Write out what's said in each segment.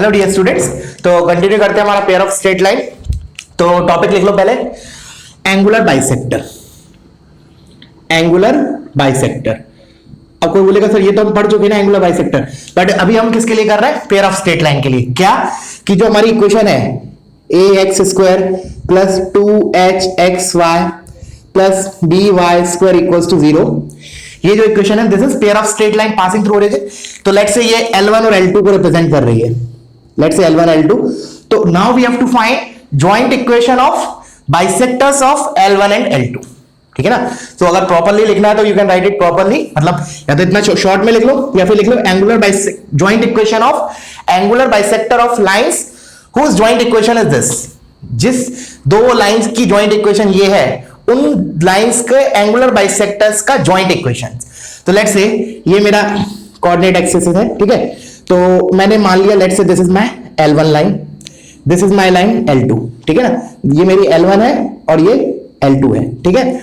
Hello dear students, तो continue करते हैं हमारा पेयर ऑफ स्ट्रेट लाइन। तो टॉपिक लिख लो पहले, एंगुलर बाइसेक्टर। Angular bisector. अब कोई बोलेगा सर ये तो हम पढ़ चुके ना एंगुलर बाइसेक्टर, बट अभी हम किसके लिए कर रहे हैं? पेयर ऑफ स्ट्रेट लाइन के लिए। क्या कि जो हमारी इक्वेशन है a x square plus 2hxy plus by square equals to 0, ये जो इक्वेशन है this is pair of straight line passing through origin. तो लेट्स से ये L1 और L2 को रिप्रेजेंट कर रही है। Let's say L1 L2। तो now we have to find joint equation of bisectors of L1 and L2। ठीक है ना? तो अगर प्रॉपर्ली लिखना है तो you can write it properly, मतलब या तो इतना शॉर्ट में लिख लो या फिर लिख लो angular joint equation of angular bisector of lines whose joint equation is this। जिस दो लाइंस की जॉइंट इक्वेशन ये है, उन लाइंस के एंगुलर बाइसेक्टर्स का जॉइंट इक्वेशन। तो लेट्स से ये मेरा कोऑर्डिनेट एक्सिस है, ठीक है? तो मैंने मान लिया let's say this is my L1 line, this is my line L2, ठीक है ना? ये मेरी L1 है और ये L2 है, ठीक है?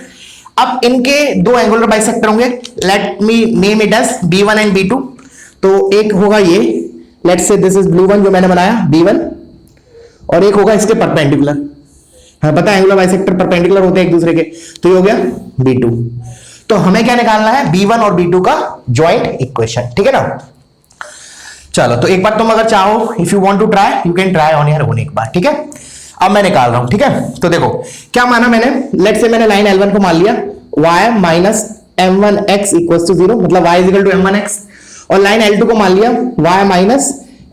अब इनके दो एंगुलर बाइसेक्टर होंगे, let me name it as B1 and B2। तो एक होगा ये, let's say this is blue one जो मैंने बनाया B1, और एक होगा इसके परपेंडिकुलर। हाँ पता है एंगुलर बाइसेक्टर परपेंडिकुलर होते हैं एक दूसरे के, तो ये हो गया B2। तो हमें क्या निकालना है? B1 और B2 का जॉइंट इक्वेशन, ठीक है ना? चलो तो एक बार तुम अगर चाहो, if you want to try you can try on your own एक बार, ठीक है? अब मैं निकाल रहा हूं, ठीक है? तो देखो क्या माना मैंने, लेट्स से मैंने लाइन L1 को मान लिया y minus m1x equals to 0, मतलब y is equal to m1x, और लाइन L2 को मान लिया y minus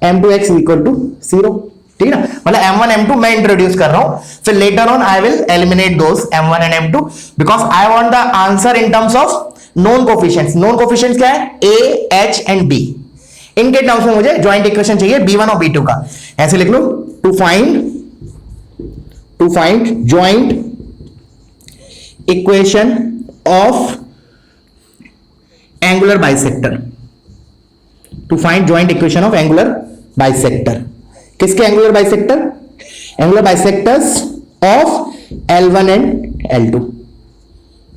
m2x equal to 0, ठीक है ना? मतलब m1 m2 मैं इंट्रोड्यूस कर रहा हूं, फिर later on I will eliminate those m1 and m2 because I want the answer in terms of known coefficients. Known coefficients क्या है? a h and b। इनके टर्म्स में मुझे जॉइंट इक्वेशन चाहिए B1 और B2 का। ऐसे लिख लो, to find joint equation of angular bisector. To find joint equation of angular bisector. किसके angular bisector? Angular bisectors of L1 and L2,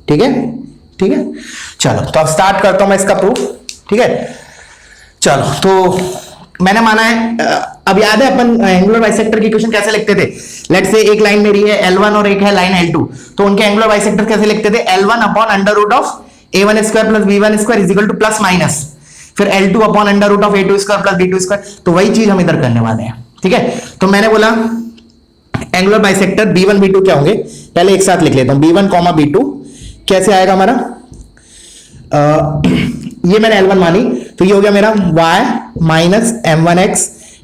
ठीक है? ठीक है, चलो तो अब स्टार्ट करता हूं मैं इसका प्रूफ, ठीक है? चलो तो मैंने माना है, अब याद है अपन एंगुलर बाइसेक्टर की इक्वेशन कैसे लिखते थे? लेट्स से एक लाइन मेरी है L1 और एक है लाइन L2, तो उनके एंगुलर बाइसेक्टर कैसे लिखते थे? L1 upon under root of a1 square plus b1 square is equal to plus minus, फिर L2 upon under root of a2 square plus b2 square. तो वही चीज हम इधर करने वाले हैं, ठीक है? तो मैंने बोला एंगुलर बाइसेक्टर B1 B2 क्या होंगे, पहले एक साथ लिख लेता हूं। B1 B2 कैसे आएगा हमारा? ये मैंने L1 मानी, तो ये हो गया मेरा y minus m1x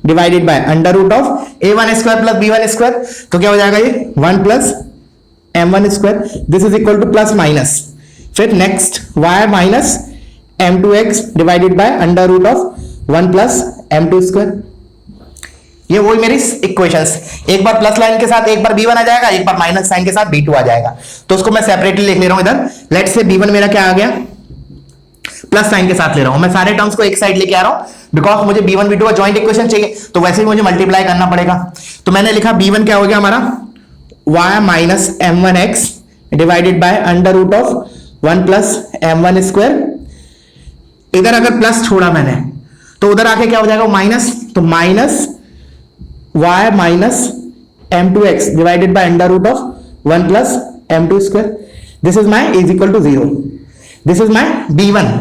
divided by under root of a1 square plus b1 square. तो क्या हो जाएगा ये 1 plus m1 square, this is equal to plus minus, फिर next y minus m2x divided by under root of 1 plus m2 square. ये वही मेरी equations, एक बार प्लस लाइन के साथ एक बार B1 आ जाएगा, एक बार माइनस साइन के साथ B2 आ जाएगा। तो उसको मैं सेपरेटली लिख ले रहा हूं इधर। लेट्स से B1 मेरा क्या आ गया? प्लस साइन के साथ ले रहा हूं मैं, सारे टर्म्स को एक साइड लेके आ रहा हूं बिकॉज मुझे B1 B2 का जॉइंट इक्वेशन चाहिए, तो वैसे ही मुझे मल्टीप्लाई करना पड़ेगा। तो मैंने लिखा B1 क्या हो गया हमारा? y minus m1x divided by under root of 1 plus m1 square. इधर अगर प्लस छोड़ा मैंने तो उधर आके क्या हो जाएगा? माइनस, तो minus y minus m2x divided by under root of 1 plus m2 square. This is my is equal to 0, this is my B1।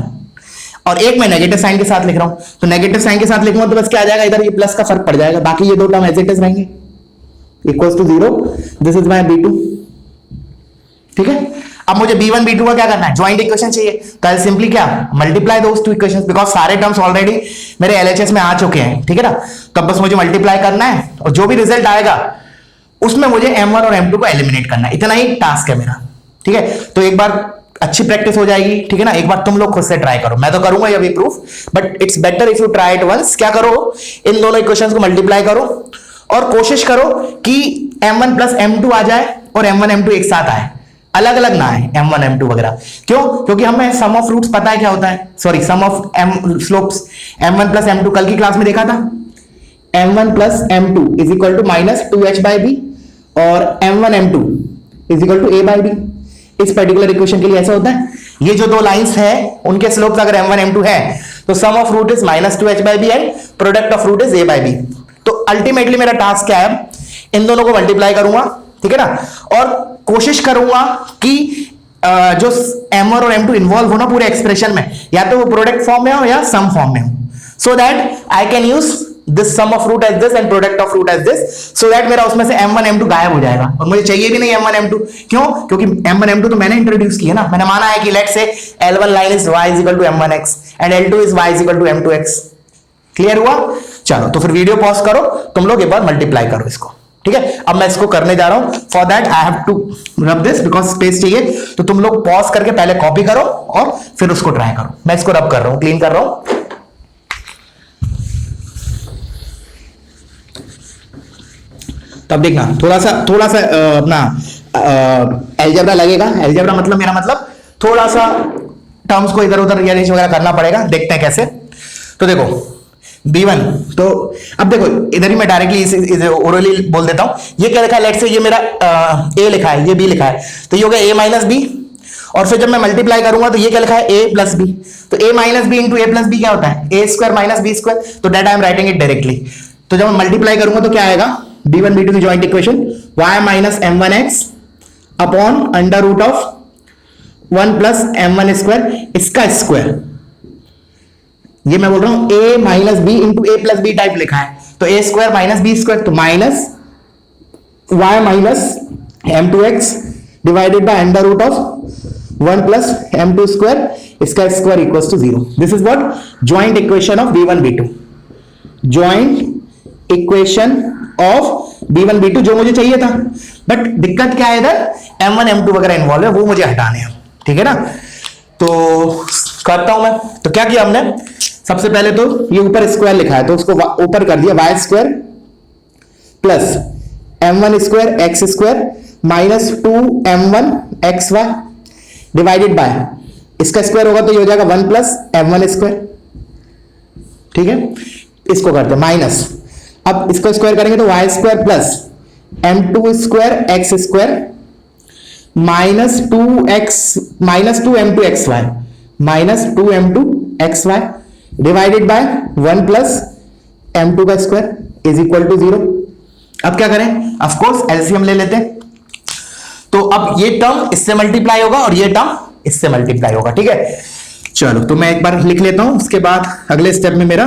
और एक मैं नेगेटिव साइन के साथ लिख रहा हूं, तो नेगेटिव साइन के साथ लिखूंगा तो बस क्या आ जाएगा? इधर ये प्लस का फर्क पड़ जाएगा, बाकी ये दो टर्म एज इट इज रहेंगे, equals to 0। This is my B2, ठीक है? अब मुझे B1 B2 का क्या करना है? जॉइंट इक्वेशन चाहिए, तो आई सिंपली क्या multiply those two equations because सारे टर्म्स ऑलरेडी मेरे LHS में आ चुके हैं, ठीक है ना? तो बस मुझे मल्टीप्लाई करना है और जो भी रिजल्ट आएगा उसमें मुझे M1 और M2 को एलिमिनेट करना है। इतना ही टास्क है मेरा, ठीक है? तो एक बार अच्छी प्रैक्टिस हो जाएगी, ठीक है ना? एक बार तुम लोग खुद से ट्राई करो, मैं तो करूंगा ये भी proof, but it's better if you try it once. क्या करो? इन दोनों इक्वेशंस को मल्टीप्लाई करो और कोशिश करो कि M1 प्लस M2 आ जाए और M1 M2 एक साथ आए, अलग अलग ना आए M1 M2 वगैरह। क्यों? क्योंकि हमें सम ऑफ रूट्स पता है क्या होता है, sorry sum of slopes M1 plus M2 कल की क्लास में देखा था। M1 plus M2 is equal to minus 2h by b और M1 M2 is equal to a by b. इस पर्टिकुलर इक्वेशन के लिए ऐसा होता है, ये जो दो लाइंस है उनके स्लोप्स अगर M1 M2 है तो sum of root is minus 2h by b and product of root is a by b. तो अल्टीमेटली मेरा टास्क क्या है, इन दोनों को मल्टीप्लाई करूंगा, ठीक है ना, और कोशिश करूंगा कि जो M1 और M2 इन्वॉल्व हो ना पूरे एक्सप्रेशन में, या तो वो प्रोडक्ट फॉर्म में हो या सम फॉर्म में हो, so that I can use this sum of root as this and product of root as this, so that मेरा उसमें से M1 M2 गायब हो जाएगा, और मुझे चाहिए भी नहीं M1 M2। क्यों? क्योंकि M1 M2 तो मैंने इंट्रोड्यूस किया ना, मैंने माना है कि let's say L1 line is y is equal to M1x and L2 is y is equal to M2x। Clear हुआ? चलो तो फिर वीडियो पॉज करो, तुम लोग एक बार मल्टीप्लाई करो इसको, ठीक है। अब मैं इसको करने जा रहा हूं, for that I have to rub this because space चाहिए, तो तुम लोग पॉज करके पहले कॉपी करो और फिर उसको ट्राई करो। मैं इसको रब कर रहा हूं, क्लीन कर रहा हूं। तब देखना थोड़ा सा अपना अलजेब्रा लगेगा। अलजेब्रा मतलब मेरा मतलब थोड़ा सा टर्म्स को इधर उधर अरेंज वगैरह करना पड़ेगा, देखते हैं कैसे। तो देखो B1, तो अब देखो इधर ही मैं डायरेक्टली इसे ओरली बोल देता हूं। ये क्या लिखा है, लेट्स से ये मेरा A लिखा है, ये B लिखा है, तो ये हो गया A माइनस B, और फिर जब मैं मल्टीप्लाई करूंगा तो ये क्या लिखा है A प्लस B, तो A minus B into A plus B क्या होता है A square minus B square, तो that I am writing it directly. तो जब मैं मल्टीप्लाई करूंगा तो क्या आएगा, B1 B2 की joint equation y minus M1x upon under root of 1 plus M1 square, इसका स्क्वायर, ये मैं बोल रहा हूं A minus B into A plus B type लिखा है, तो A square minus B square, तो minus y minus M2x divided by under root of 1 plus M2 square, इसका square equals to 0। This is what joint equation of B1 B2, joint equation of B1 B2 जो मुझे चाहिए था। But दिक्कत क्या है, इधर M1 M2 वगैरह इन्वॉल्व है, वो मुझे हटाने हैं, ठीक है ना। तो करता हूं मैं, तो क्या किया हमने, सबसे पहले तो ये ऊपर स्क्वायर लिखा है तो उसको ऊपर कर दिया y square plus M1 square x square minus 2M1 xy divided by, इसका स्क्वायर होगा तो ये हो जाएगा 1 प्लस M1 स्क्वायर, ठीक है। इसको करते हैं माइनस, अब इसको स्क्वायर करेंगे तो y square plus M2 square x square minus 2M2 xy minus 2M2 xy divided by 1 plus M2 का स्क्वायर इज इक्वल टू 0। अब क्या करें, ऑफ कोर्स एलसीएम ले लेते हैं, तो अब ये टर्म इससे मल्टीप्लाई होगा और ये टर्म इससे मल्टीप्लाई होगा, ठीक है। चलो तो मैं एक बार लिख लेता हूं, उसके बाद अगले स्टेप में मेरा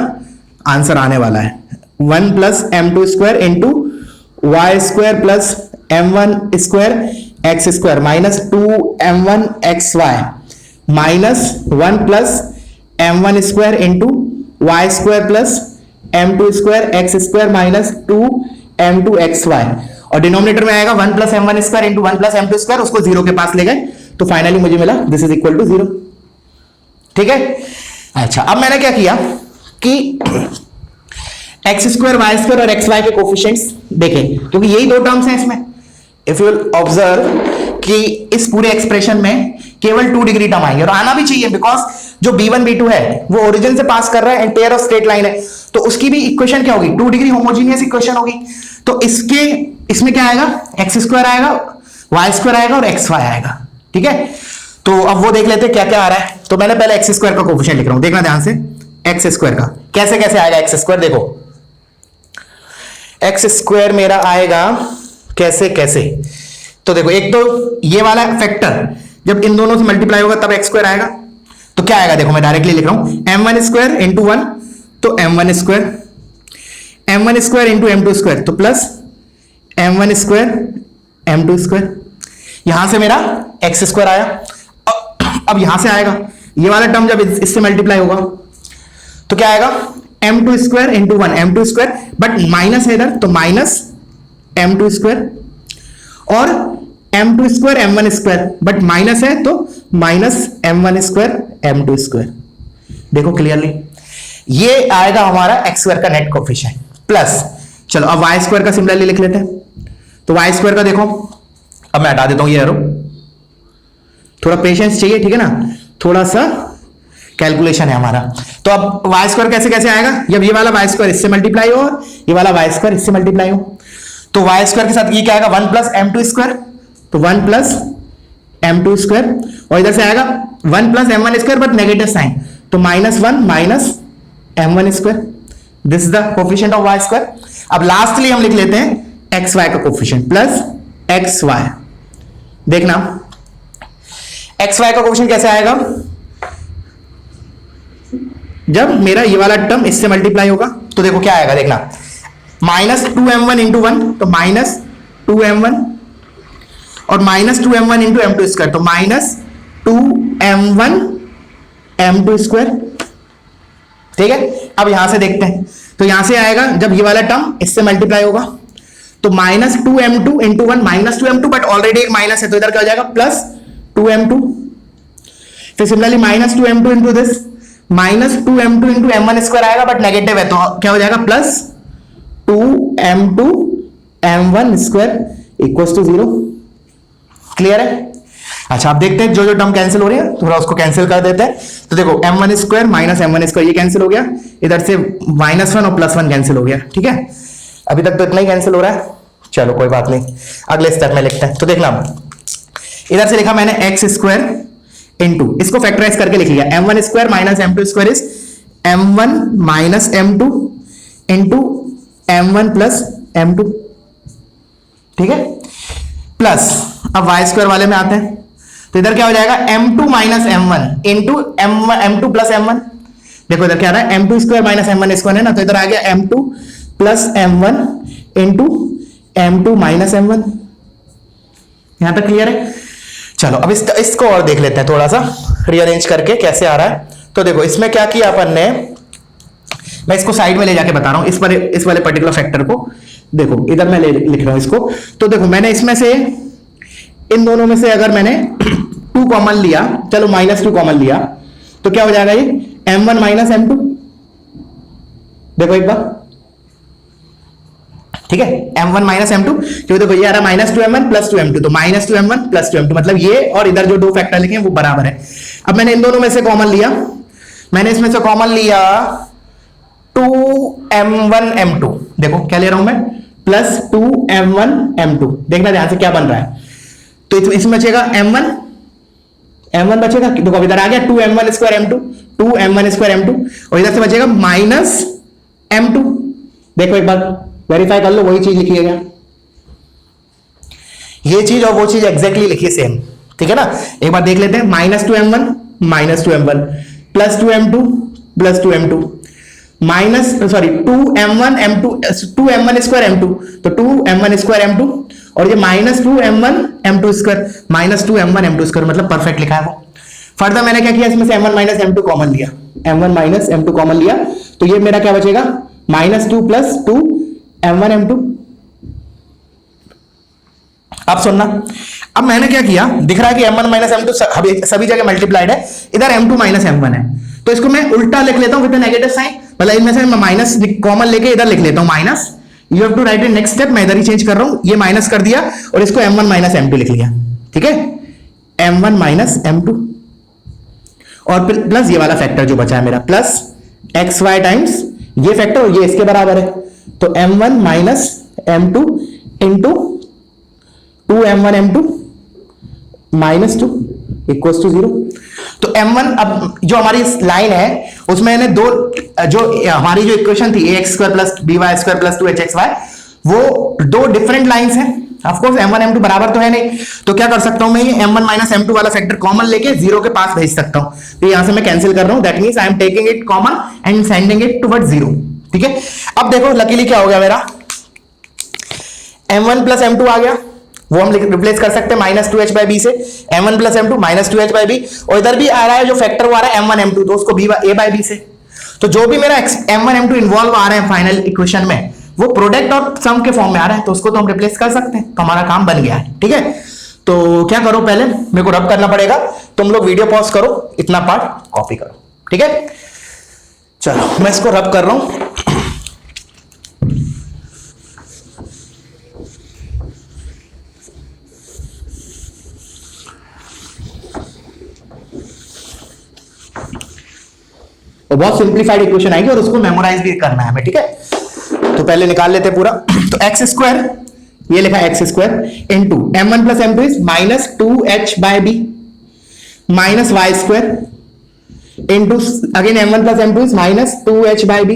आंसर आने वाला है 1 plus M2 square into y square plus M1 square x square minus 2M1 XY minus 1 plus M1 square into y square plus M2 square x square minus 2M2 XY, और denominator में आएगा 1 plus M1 square into 1 plus M2 square, उसको 0 के पास ले गए तो finally मुझे मिला दिस इज इक्वल टू 0, ठीक है। अच्छा अब मैंने क्या किया कि एक्स स्क्वायर वाई स्क्वायर और एक्स वाई के कोफिशिएंट्स देखें, क्योंकि यही दो टर्म्स हैं इसमें। इफ यू ऑब्जर्व कि इस पूरे एक्सप्रेशन में केवल 2 डिग्री टर्म आएंगे, और आना भी चाहिए बिकॉज जो B1 B2 है वो ओरिजिन से पास कर रहा है and pair of straight line है, तो उसकी भी इक्वेशन क्या होगी, 2 डिग्री होमोजीनियस इक्वेशन होगी। तो इसमें क्या आएगा, एक्स स्क्वायर आएगा, वाई स्क्वायर आएगा और एक्स वाई आएगा, ठीक है। तो अब वो देख लेते हैं क्या क्या आ रहा है। तो मैंने पहले एक्स स्क्वायर का कोफिशिएंट लिख रहा हूं, देखना ध्यान से, एक्स स्क्वायर का कैसे कैसे आएगा। एक्स स्क्वायर देखो, एक्स स्क्वायर मेरा आएगा कैसे कैसे, तो देखो एक तो ये वाला फैक्टर जब इन दोनों से मल्टीप्लाई होगा तब एक्स स्क्वायर आएगा, तो क्या आएगा देखो मैं डायरेक्टली लिख रहा हूं M1 स्क्वायर इंटू 1 तो M1 square, M1 square into M2 square तो plus M1 square M2 square, यहां से मेरा एक्स स्क्वायर आया। अब यहां से आएगा ये वाला टर्म जब इससे मल्टीप्लाई होगा तो क्या आएगा M2 square into 1 M2 square, but minus है इधर तो माइनस M2 स्क्वायर, और M2 square M1 square, but minus है तो minus M1 square M2 square. देखो क्लियरली ये आएगा हमारा एक्स स्क्वायर का नेट कोफिशिएंट प्लस, चलो अब वाई स्क्वायर का सिमिलरली लिख लेते हैं। तो वाई स्क्वायर का देखो, अब मैं हटा देता हूं ये एरो, थोड़ा पेशेंस चाहिए, ठीक है ना, थोड़ा सा कैलकुलेशन है हमारा। तो अब वाई स्क्वायर कैसे कैसे आएगा, जब ये वाला वाई स्क्वायर इससे मल्टीप्लाई हो और ये वाला वाई स्क्वायर इससे मल्टीप्लाई हो, तो वाई स्क्वायर के साथ ये क्या आएगा 1 प्लस M2 स्क्वायर, तो 1 प्लस M2 स्क्वायर, और इधर से आएगा 1 plus M1 square but negative sign, तो -1 minus M1 square this is the coefficient of y square. अब लास्टली हम लिख लेते हैं एक्स वाई का कोफिशिएंट प्लस एक्स वाई। देखना एक्स वाई का कोफिशिएंट कैसे आएगा, जब मेरा ये वाला टर्म इससे मल्टीप्लाई होगा तो देखो क्या आएगा, देखना -2m1 इंटू 1 तो -2m1 और -2m1 इंटू m2 स्क्वायर तो -2m1 m2 स्क्वायर। ठीक है, अब यहां से देखते हैं तो यहां से आएगा जब ये वाला टर्म इससे मल्टीप्लाई होगा तो -2m2 into 1 -2m2 but already एक माइनस है तो इधर क्या हो जाएगा +2m2। फिर similarly -2m2 into this -2m2 into m1 square आएगा बट नेगेटिव है तो क्या हो जाएगा +2m2 m1 square equals to 0। Clear है। अच्छा आप देखते हैं जो जो टर्म कैंसिल हो रही है थोड़ा उसको कैंसिल कर देते हैं। तो देखो m1 square minus m1 square ये कैंसिल हो गया, इधर से -1 और +1 कैंसिल हो गया। ठीक है, अभी तक तो इतना ही कैंसिल हो रहा है, चलो कोई बात नहीं, अगले स्टेप में लिखते हैं। तो देखना इधर से लिखा मैंने एक्स स्क्वायर इंटू, इसको फैक्टराइज करके लिख लिया m1 square minus m2 square is m1 minus m2 into m1 plus m2। ठीक है, प्लस अब y स्क्वायर वाले में आते हैं तो इधर क्या हो जाएगा m2 minus m1 into m2 plus m1। देखो इधर क्या आ रहा है m2 square minus m1 square है ना, तो इधर आ गया m2 plus m1 into m2 minus m1। यहां तक क्लियर है। चलो अब इसको और देख लेते हैं, थोड़ा सा रीअरेंज करके कैसे आ रहा है। तो देखो इसमें क्या किया अपन ने, मैं इसको साइड में ले जाके बता रहा हूं इस वाले पर्टिकुलर फैक्टर को। देखो इधर मैं लिख रहा हूं इसको, तो देखो मैंने इसमें से इन दोनों में से अगर मैंने 2 कॉमन लिया, चलो -2 कॉमन लिया तो क्या हो जाएगा ये m1 माइनस m2। देखो एक बार, ठीक है, m1 माइनस m2 क्योंकि देखो ये आ रहा है -2m1 प्लस 2m2 तो -2m1 प्लस 2m2 मतलब ये और इधर जो दो फैक्टर लिखे हैं वो बराबर है। अब मैंने इन दोनों में से कॉमन लिया, मैंने इसमें से कॉमन लिया 2m1 m2, देखो क्या ले रहा हूं मैं प्लस 2m1 m2। देखना ध्यान से क्या बन रहा है, तो इसमें बचेगा m1 बचेगा, देखो अब इधर आ गया 2m1 square m2 2m1 square m2 और इधर से बचेगा माइनस m2। देखो एक बार वेरीफाई कर लो, वही चीज लिखी है क्या, ये चीज और वो चीज एग्जैक्टली लिखिए सेम। ठीक है ना, एक बार देख लेते हैं -2m1 plus 2m2 plus 2m2 minus 2m1 m2 2m1 square m2 तो 2m1 स्क्वायर m2 और ये -2m1 m2 square -2m1 m2 square मतलब परफेक्ट लिखा है वो। फर्दर मैंने क्या किया, इसमें से m1 माइनस m2 कॉमन लिया, m1 माइनस m2 कॉमन लिया तो ये मेरा क्या बचेगा -2 प्लस 2 m1 m2। अब सुनना, अब मैंने क्या किया, दिख रहा है कि m1 माइनस m2 सभी जगह मल्टीप्लाइड है, इधर m2 माइनस m1 है तो इसको मैं उल्टा लिख लेता हूं विद नेगेटिव साइन, मतलब इनमें से मैं माइनस कॉमन लेके इधर लिख लेता हूं minus. You have to write in next step, मैं इधर ही चेंज कर रहा हूं, ये माइनस कर दिया और इसको m1 माइनस m2 लिख लिया। ठीक है, m1 माइनस m2 और प्लस ये वाला फैक्टर जो बचा है मेरा प्लस xy टाइम्स ये फैक्टर और ये इसके बराबर है तो m1 minus m2 into 2m1 m2 -2 equals to 0। तो m1 अब जो हमारी लाइन है उसमें मैंने दो जो हमारी जो इक्वेशन थी ax square plus by square plus 2hxy वो दो डिफरेंट लाइंस हैं। ऑफ कोर्स m1 m2 बराबर तो है नहीं, तो क्या कर सकता हूं मैं, ये m1 माइनस m2 वाला फैक्टर कॉमन लेके 0 के पास भेज सकता हूं, तो यहां से मैं कैंसिल कर रहा हूं, that means I am taking it common and sending it towards 0। ठीक है, अब देखो लकीली क्या हो गया मेरा, m1 प्लस m2 आ गया, वो हम रिप्लेस कर सकते हैं -2h by b से, m1 plus m2 -2h by b और इधर भी आ रहा है जो फैक्टर वो आ रहा है m1 m2 तो उसको a by b से, तो जो भी मेरा m1 m2 इन्वॉल्व आ रहे हैं फाइनल इक्वेशन में वो प्रोडक्ट और सम के फॉर्म में आ रहा है तो उसको तो हम रिप्लेस कर सकते हैं, तो हमारा काम बन गया है। ठीक है, तो क्या करो, पहले मेरे को रब करना पड़ेगा, तुम लोग वीडियो पॉज करो, इतना पार्ट कॉपी करो। ठीक है, चलो मैं इसको रब कर रहा हूं। तो बहुत सिंप्लीफाइड इक्वेशन आएगी और उसको मेमोराइज भी करना है हमें। ठीक है, तो पहले निकाल लेते हैं पूरा। तो एक्स स्क्वायर, ये लिखा x square into m1 plus m2 is -2h by b minus y square into again m1 plus m2 is -2h by b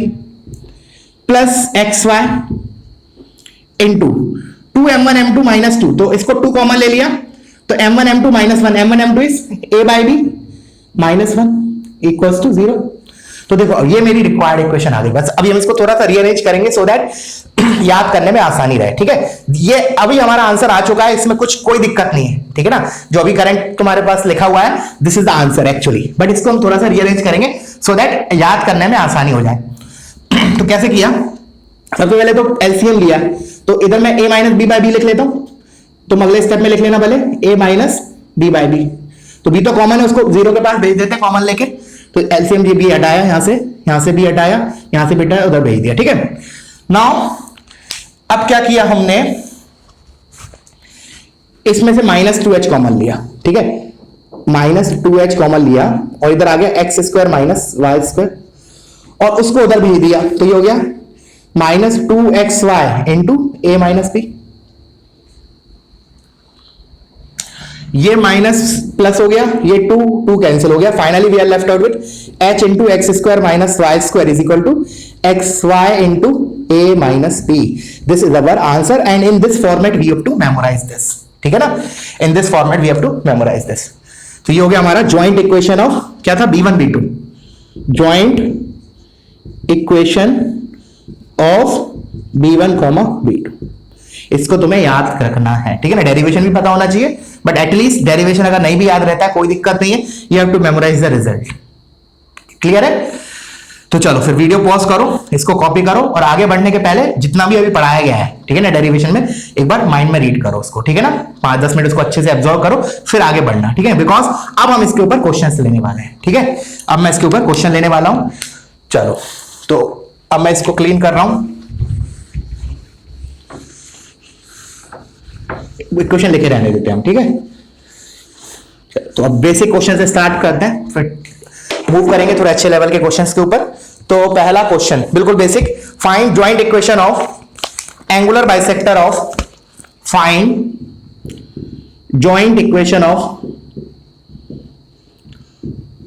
plus x y into 2m1 m2 minus 2, तो इसको 2 common ले लिया तो m1 m2 minus 1, m1 m2 is a by b minus 1 equals to 0। तो देखो ये मेरी required equation आ गई। बस अभी हम इसको थोड़ा सा रीअरेंज करेंगे सो दैट याद करने में आसानी रहे, ठीक है। ये अभी हमारा आंसर आ चुका है, इसमें कुछ कोई दिक्कत नहीं है, ठीक है ना। जो अभी करंट तुम्हारे पास लिखा हुआ है this is the answer actually, but इसको हम थोड़ा सा रीअरेंज करेंगे सो दैट याद करने में आसानी हो जाए। तो कैसे किया, सबसे पहले तो एलसीएम लिया, तो इधर मैं a minus b by b लिख लेता हूं, तुम अगले स्टेप में लिख लेना भले a minus b by b, तो b तो कॉमन है उसको 0 के पास भेज देते हैं कॉमन लेके, तो एलसीएम जी बी हटाया, यहां से भी हटाया, यहां से भी हटाया, उधर भेज दिया, ठीक है। नाउ अब क्या किया हमने, इसमें से -2h कॉमन लिया, ठीक है, -2h कॉमन लिया और इधर आ गया x square minus y square और उसको उधर भेज दिया, तो ये हो गया -2xy into a minus b, ये माइनस प्लस हो गया, ये 2 कैंसिल हो गया, finally we are left out with h into x square minus y square is equal to xy into a minus b। This is our answer and in this format we have to memorise this, ठीक है ना, in this format we have to memorise this. तो ये हो गया हमारा joint equation of क्या था, b1 b2, joint equation of b1 b2। इसको तुम्हें याद रखना है, ठीक है ना, डेरिवेशन भी पता होना चाहिए, बट एटलीस्ट डेरिवेशन अगर नहीं भी याद रहता है कोई दिक्कत नहीं है, you have to memorise the result. Clear है? तो चलो फिर वीडियो पॉज करो, इसको कॉपी करो और आगे बढ़ने के पहले जितना भी अभी पढ़ाया गया है, ठीक है ना, डेरिवेशन में एक बार माइंड में रीड करो उसको, ठीक है ना, 5-10 मिनट उसको अच्छे से एब्जॉर्व करो, फिर आगे बढ़ना, ठीक है, बिकॉज अब हम इसके ऊपर क्वेश्चंस लेने वाले हैं, ठीक है। अब मैं इसके ऊपर क्वेश्चन लेने वाला हूं, चलो तो अब मैं इसको क्लीन कर रहा हूं, क्वेश्चन लिखे रहने देते हैं हम, ठीक है। तो अब बेसिक क्वेश्चन से स्टार्ट करते हैं, फिर मूव करेंगे थोड़े अच्छे लेवल के क्वेश्चंस के ऊपर। तो पहला क्वेश्चन बिल्कुल basic, find joint equation of angular bisector of, find joint equation of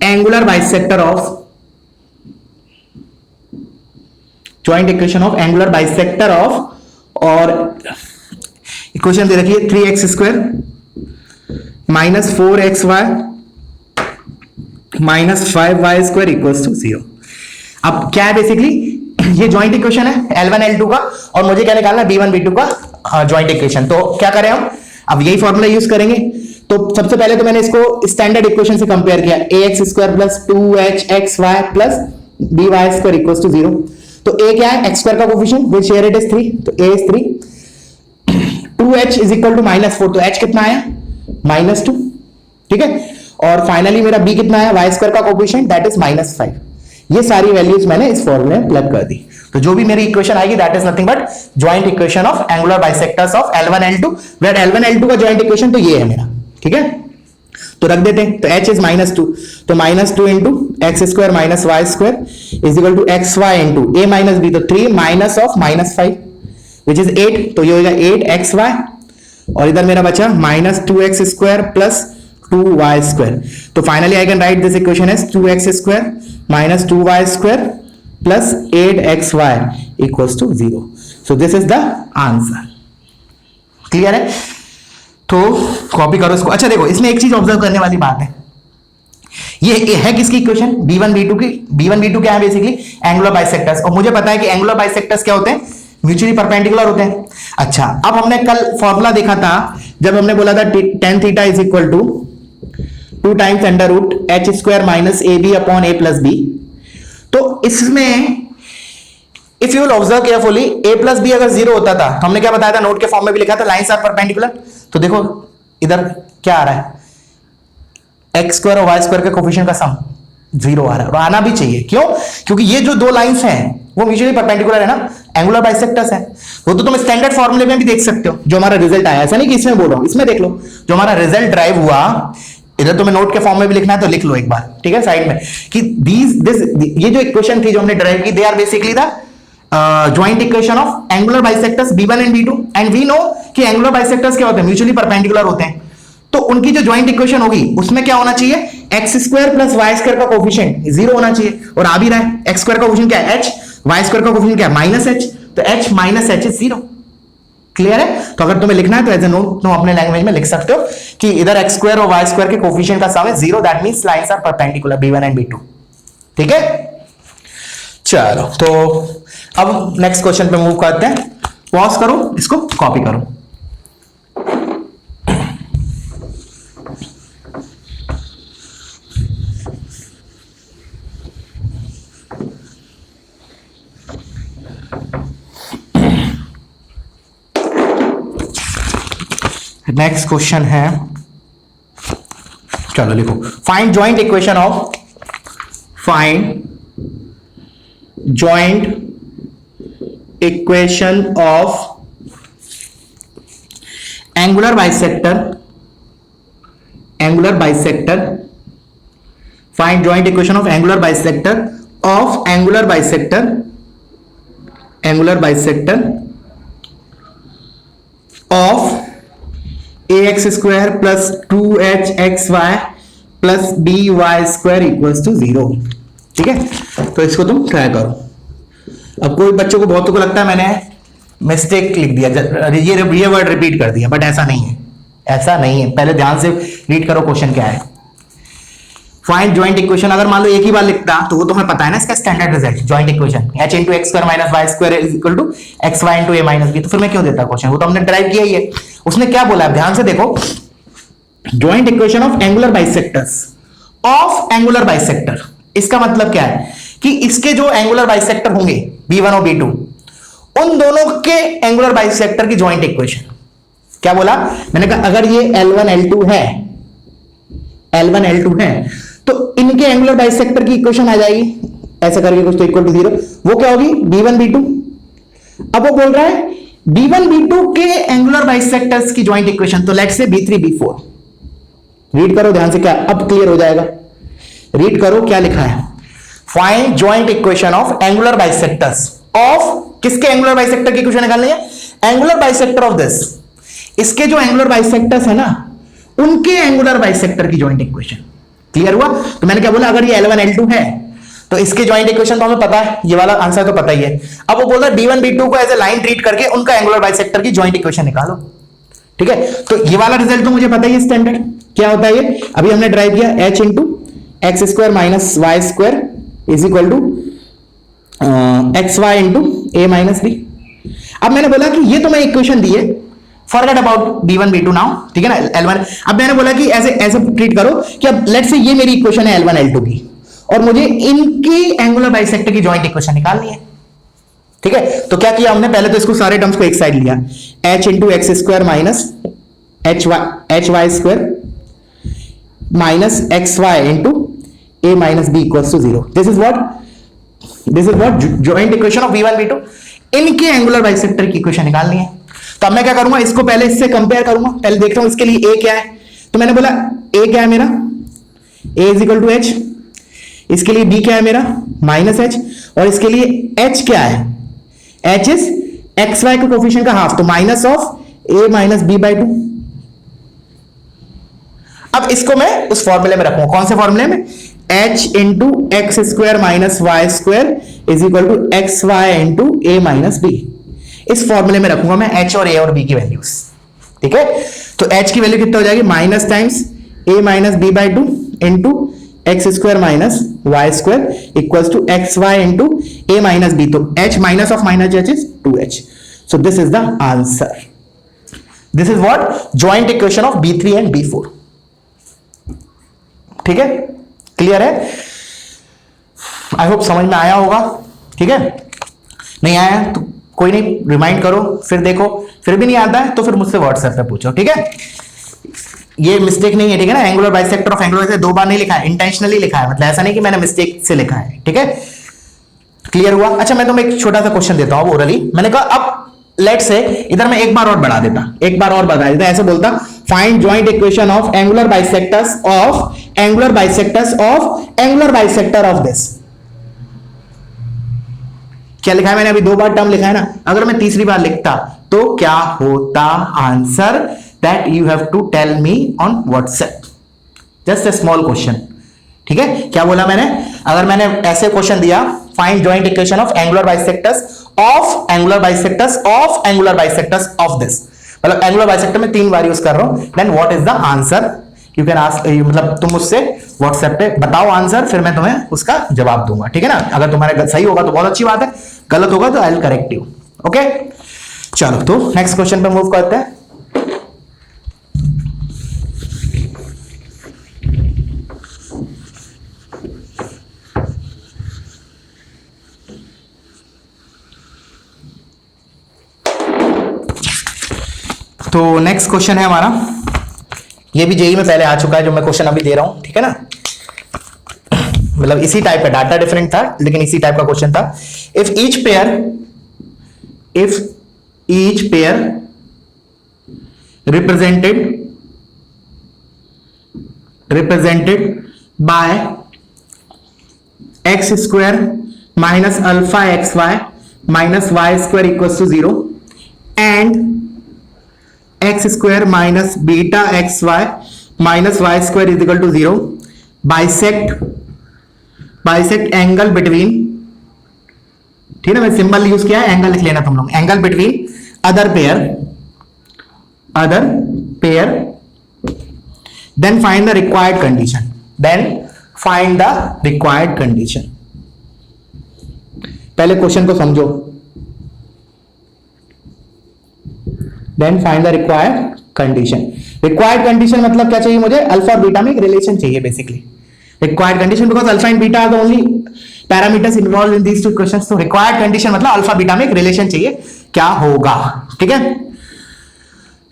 angular bisector of, joint equation of angular bisector of, और इक्वेशन दे रखी है 3x square minus 4xy minus 5y square equals to 0। अब क्या है basically, ये joint equation है L1 L2 का और मुझे क्या निकालना है B1 B2 का जॉइंट इक्वेशन। तो क्या करें हम, अब यही फॉर्मूला यूज करेंगे। तो सबसे पहले तो मैंने इसको स्टैंडर्ड इक्वेशन से कंपेयर किया, ax square plus 2hxy plus by square equals to 0। तो a क्या है, x स्क्वायर का coefficient which here it is 3, तो a is 3, 2h is equal to -4, तो h कितना आया -2, ठीक है। और फाइनली मेरा b कितना आया, y स्क्वायर का कोफिशिएंट दैट इज -5। ये सारी वैल्यूज मैंने इस फॉर्मूले में प्लग कर दी, तो जो भी मेरी इक्वेशन आएगी that is nothing but joint equation of angular bisectors of L1 L2, where L1 L2 का जॉइंट इक्वेशन तो ये है मेरा, ठीक है। तो रख देते हैं, तो h इज -2, तो -2 into x square minus y square is equal to xy into a minus b, तो 3 माइनस ऑफ -5 विच इज 8, तो ये होगा 8xy और इधर मेरा बचा -2x square plus 2y square. तो finally I can write this equation as 2x square minus 2y square plus 8xy equals to 0। So this is the answer. Clear है? तो कॉपी करो इसको। अच्छा देखो, इसमें एक चीज ऑब्जर्व करने वाली बात है, ये है किसकी इक्वेशन, B1 B2 की। B1 B2 क्या है बेसिकली, एंगुलर बाइसेक्टर्स, और मुझे पता है कि एंगुलर बाइसेक्टर्स क्या होते हैं, म्यूचुअली परपेंडिकुलर होते हैं। अच्छा, अब हमने कल फॉर्मूला देखा था जब हमने बोला था tan theta is equal to 2 times under root h square minus ab upon a plus b। तो इसमें if you will observe carefully, a plus b अगर 0 होता था तो हमने क्या बताया था, नोट के फॉर्म में भी लिखा था लाइंस आर परपेंडिकुलर। तो देखो इधर क्या आ रहा है, x स्क्वायर और y स्क्वायर के कोफिशिएंट का सम 0 आ रहा है, और आना भी चाहिए। क्यों? क्योंकि ये जो दो लाइंस हैं वो म्यूचुअली परपेंडिकुलर है ना, एंगुलर बाइसेक्टर्स है। वो तो तुम स्टैंडर्ड फॉर्मूले में भी देख सकते हो, जो हमारा रिजल्ट आया, ऐसा नहीं कि इसमें बोल रहा हूं, इसमें देख लो जो हमारा रिजल्ट ड्राइव हुआ, इधर तुम्हें नोट के फॉर्म में भी लिखना है तो लिख लो एक बार, ठीक है, साइड में, कि ये जो इक्वेशन थी जो हमने ड्राइव की, they are basically the joint equation of angular bisectors B1 and B2, and we know कि एंगुलर बाइसेक्टर्स क्या होते हैं, म्यूचुअली परपेंडिकुलर होते हैं। तो उनकी जो जॉइंट इक्वेशन होगी उसमें क्या होना चाहिए, x square plus y square का कोफिशिएंट 0 होना चाहिए, और आ भी रहा है, एक्स स्क्वायर का कोफिशिएंट क्या है, h, वाई स्क्वायर का कोफिशिएंट क्या है माइनस एच, तो H minus H is 0। Clear है? तो अगर तुम्हें लिखना है तो एज ए नोट तुम अपने लैंग्वेज में लिख सकते हो कि इधर एक्स स्क्वायर और वाई स्क्वायर के कोफिशिएंट का सम है 0, that means lines are perpendicular b1 and b2। ठीक है, चलो तो अब नेक्स्ट क्वेश्चन पे मूव करते हैं। पॉज करो, इसको कॉपी करो। नेक्स्ट क्वेश्चन है, चलो लिखो, find joint equation of, find joint equation of angular bisector, angular bisector, find joint equation of angular bisector of angular bisector, angular bisector of ax square plus 2hxy plus by square equals to 0। ठीक है, तो इसको तुम try करो। अब कोई बच्चों को बहुत को लगता है मैंने मिस्टेक लिख दिया, ये वर्ड रिपीट कर दिया, बट ऐसा नहीं है, ऐसा नहीं है। पहले ध्यान से रीड करो क्वेश्चन क्या है। फाइंड जॉइंट इक्वेशन, अगर मान लो एक ही बार लिखता तो वो तुम्हें पता है ना इसका standard result, joint equation h into x square minus y square is equal to x y into a minus b, तो फिर मैं क्यों देता क्वेश्चन, वो तो हमने ड्राइव किया ही है। उसने क्या बोला, ध्यान से देखो, joint equation of angular bisectors of angular bisector, इसका मतलब क्या है कि इसके जो एंगुलर बाइसेक्टर होंगे b1 और b2, उन दोनों के एंगुलर बाइसेक्टर की जॉइंट इक्वेशन। क्या बोला मैंने, कहा अगर ये L1 L2 है, L1 L2 है, तो इनके एंगुलर बाइसेक्टर की इक्वेशन आ जाएगी ऐसा करके कुछ, तो इक्वल टू 0, वो क्या होगी b1 b2। अब वो बोल रहा है b1 b2 के एंगुलर बाइसेक्टर्स की जॉइंट इक्वेशन, तो लेट्स से b3 b4। रीड करो ध्यान से, क्या अब क्लियर हो जाएगा। रीड करो क्या लिखा है, find joint equation of angular bisectors of, किसके एंगुलर बाइसेक्टर की इक्वेशन निकालनी है, एंगुलर बाइसेक्टर ऑफ दिस, इसके जो एंगुलर बाइसेक्टर्स है ना, उनके एंगुलर बाइसेक्टर की जॉइंट इक्वेशन। क्लियर हुआ? तो मैंने क्या बोला, अगर ये L1 L2 है तो इसके जॉइंट इक्वेशन तो हमें पता है, ये वाला आंसर तो पता ही है। अब वो बोल रहा है b1 b2 को एज ए लाइन ट्रीट करके उनका एंगुलर बाइसेक्टर की जॉइंट इक्वेशन निकालो। ठीक है, तो ये वाला रिजल्ट तो मुझे पता ही है स्टैंडर्ड क्या होता है। ये अभी हमने ड्राइव किया, h into x square minus y square is equal to x y into a minus b. अब मैंने बोला कि ये तो मैं इक्वेशन दी है, forget about b1 b2 now, ठीक है ना, L1। अब मैंने बोला कि ऐसे ऐसे ट्रीट करो कि अब लेट्स से ये मेरी इक्वेशन है L1 L2 की, और मुझे इनकी एंगुलर बाइसेक्टर की जॉइंट इक्वेशन निकालनी है। ठीक है, तो क्या किया हमने, पहले तो इसको सारे टर्म्स को एक साइड लिया, h into x square minus h y square minus x y into a minus b equals to 0। This is what joint equation of b1 b2, इनके एंगुलर बाइसेक्टर की इक्वेशन निकालनी है। तो अब मैं क्या करूंगा, इसको पहले इससे कंपेयर करूंगा, पहले देखता हूं इसके लिए a क्या है। तो मैंने बोला a क्या है मेरा, a is equal to h, इसके लिए b क्या है मेरा माइनस h, और इसके लिए h क्या है, h इज एक्स वाई के कोफिशिएंट का हाफ, तो minus of a minus b by 2। अब इसको मैं उस फॉर्मूले में रखूंगा, कौन से फॉर्मूले में, h into x square minus y square is equal to x y into a minus b. इस फॉर्मूले में रखूंगा मैं h और a और b की वैल्यूज। ठीक है, तो h की वैल्यू कितना हो जाएगी, minus times a minus b by 2 into x square minus y square equals to x y into a minus b. तो h minus of minus h is 2h। So this is the answer. This is what joint equation of b3 and b4। ठीक है, clear है? I hope समझ में आया होगा। ठीक है, नहीं आया तो कोई नहीं, रिमाइंड करो, फिर देखो, फिर भी नहीं आता है तो फिर मुझसे व्हाट्सएप पे पूछो। ठीक है, ये मिस्टेक नहीं है, ठीक है ना, एंगुलर बाइसेक्टर ऑफ एंगुलर से 2 बार नहीं लिखा है, इंटेंशनली लिखा है, मतलब ऐसा नहीं कि मैंने मिस्टेक से लिखा है। ठीक है, क्लियर हुआ? अच्छा, मैं तुम्हें एक छोटा सा क्वेश्चन देता हूं ओरली। मैंने कहा अब लेट से इधर मैं एक बार और बढ़ा देता, एक बार और बढ़ा देता, ऐसे बोलता, find joint equation of angular bisectors of angular bisectors of angular bisector of this. क्या लिखा है मैंने, अभी 2 बार टर्म लिखा है ना, अगर मैं तीसरी बार लिखता तो क्या होता answer, that you have to tell me on WhatsApp, just a small question. ठीक है, क्या बोला मैंने, अगर मैंने ऐसे क्वेश्चन दिया find joint equation of angular bisectors of angular bisectors of angular bisectors of this, मतलब एंगुलर बाइसेक्टर में 3 बार यूज कर रहा हूं। Then what is the answer, you can ask, मतलब तुम मुझसे व्हाट्सएप पे बताओ आंसर, फिर मैं तुम्हें उसका जवाब दूंगा, ठीक है ना। अगर तुम्हारे सही होगा तो बहुत अच्छी बात है, गलत होगा तो I will correct you. Okay, चलो तो नेक्स्ट क्वेश्चन पे मूव करते हैं। तो नेक्स्ट क्वेश्चन है हमारा, ये भी जेई में पहले आ चुका है जो मैं क्वेश्चन अभी दे रहा हूं, ठीक है ना, मतलब इसी टाइप का, डाटा डिफरेंट था लेकिन इसी टाइप का क्वेश्चन था। If each pair represented by x square minus alpha xy minus y square equals to 0 and x square minus beta xy minus y square is equal to 0 bisect angle between, ठीक है ना, मैं symbol use किया है, angle लिख लेना तुम लोग, angle between other pair then find the required condition. पहले क्वेश्चन को समझो, then find the required condition मतलब क्या चाहिए मुझे, अल्फा बीटा में एक रिलेशन चाहिए basically. Required condition because alpha and beta are the only parameters involve in these two equations, तो रिक्वायर्ड कंडीशन मतलब अल्फा बीटा में एक रिलेशन चाहिए, क्या होगा, ठीक है।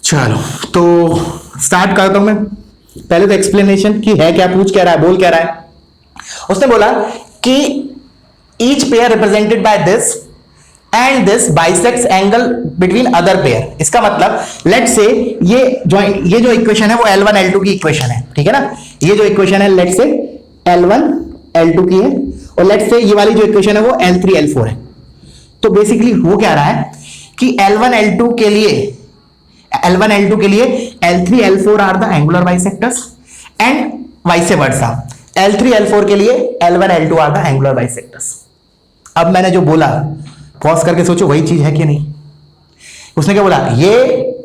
चलो तो स्टार्ट करता हूं मैं। पहले तो एक्सप्लेनेशन की है क्या, पूछ क्या रहा है, बोल क्या रहा है। उसने बोला कि each pair represented by this and this bisects angle between other pair. इसका मतलब लेट से ये जो इक्वेशन है वो L1 L2 की इक्वेशन है, ठीक है ना। ये जो इक्वेशन है लेट से L1 L2 की है और लेट से ये वाली जो इक्वेशन है वो L3 L4 है। तो बेसिकली वो क्या रहा है कि L1 L2 के लिए L3 L4 are the angular bisectors and vice versa, L3 L4 के लिए L1 L2 are the angular bisectors. अब मैंने जो बोला पॉज करके सोचो वही चीज है कि नहीं। उसने क्या बोला, ये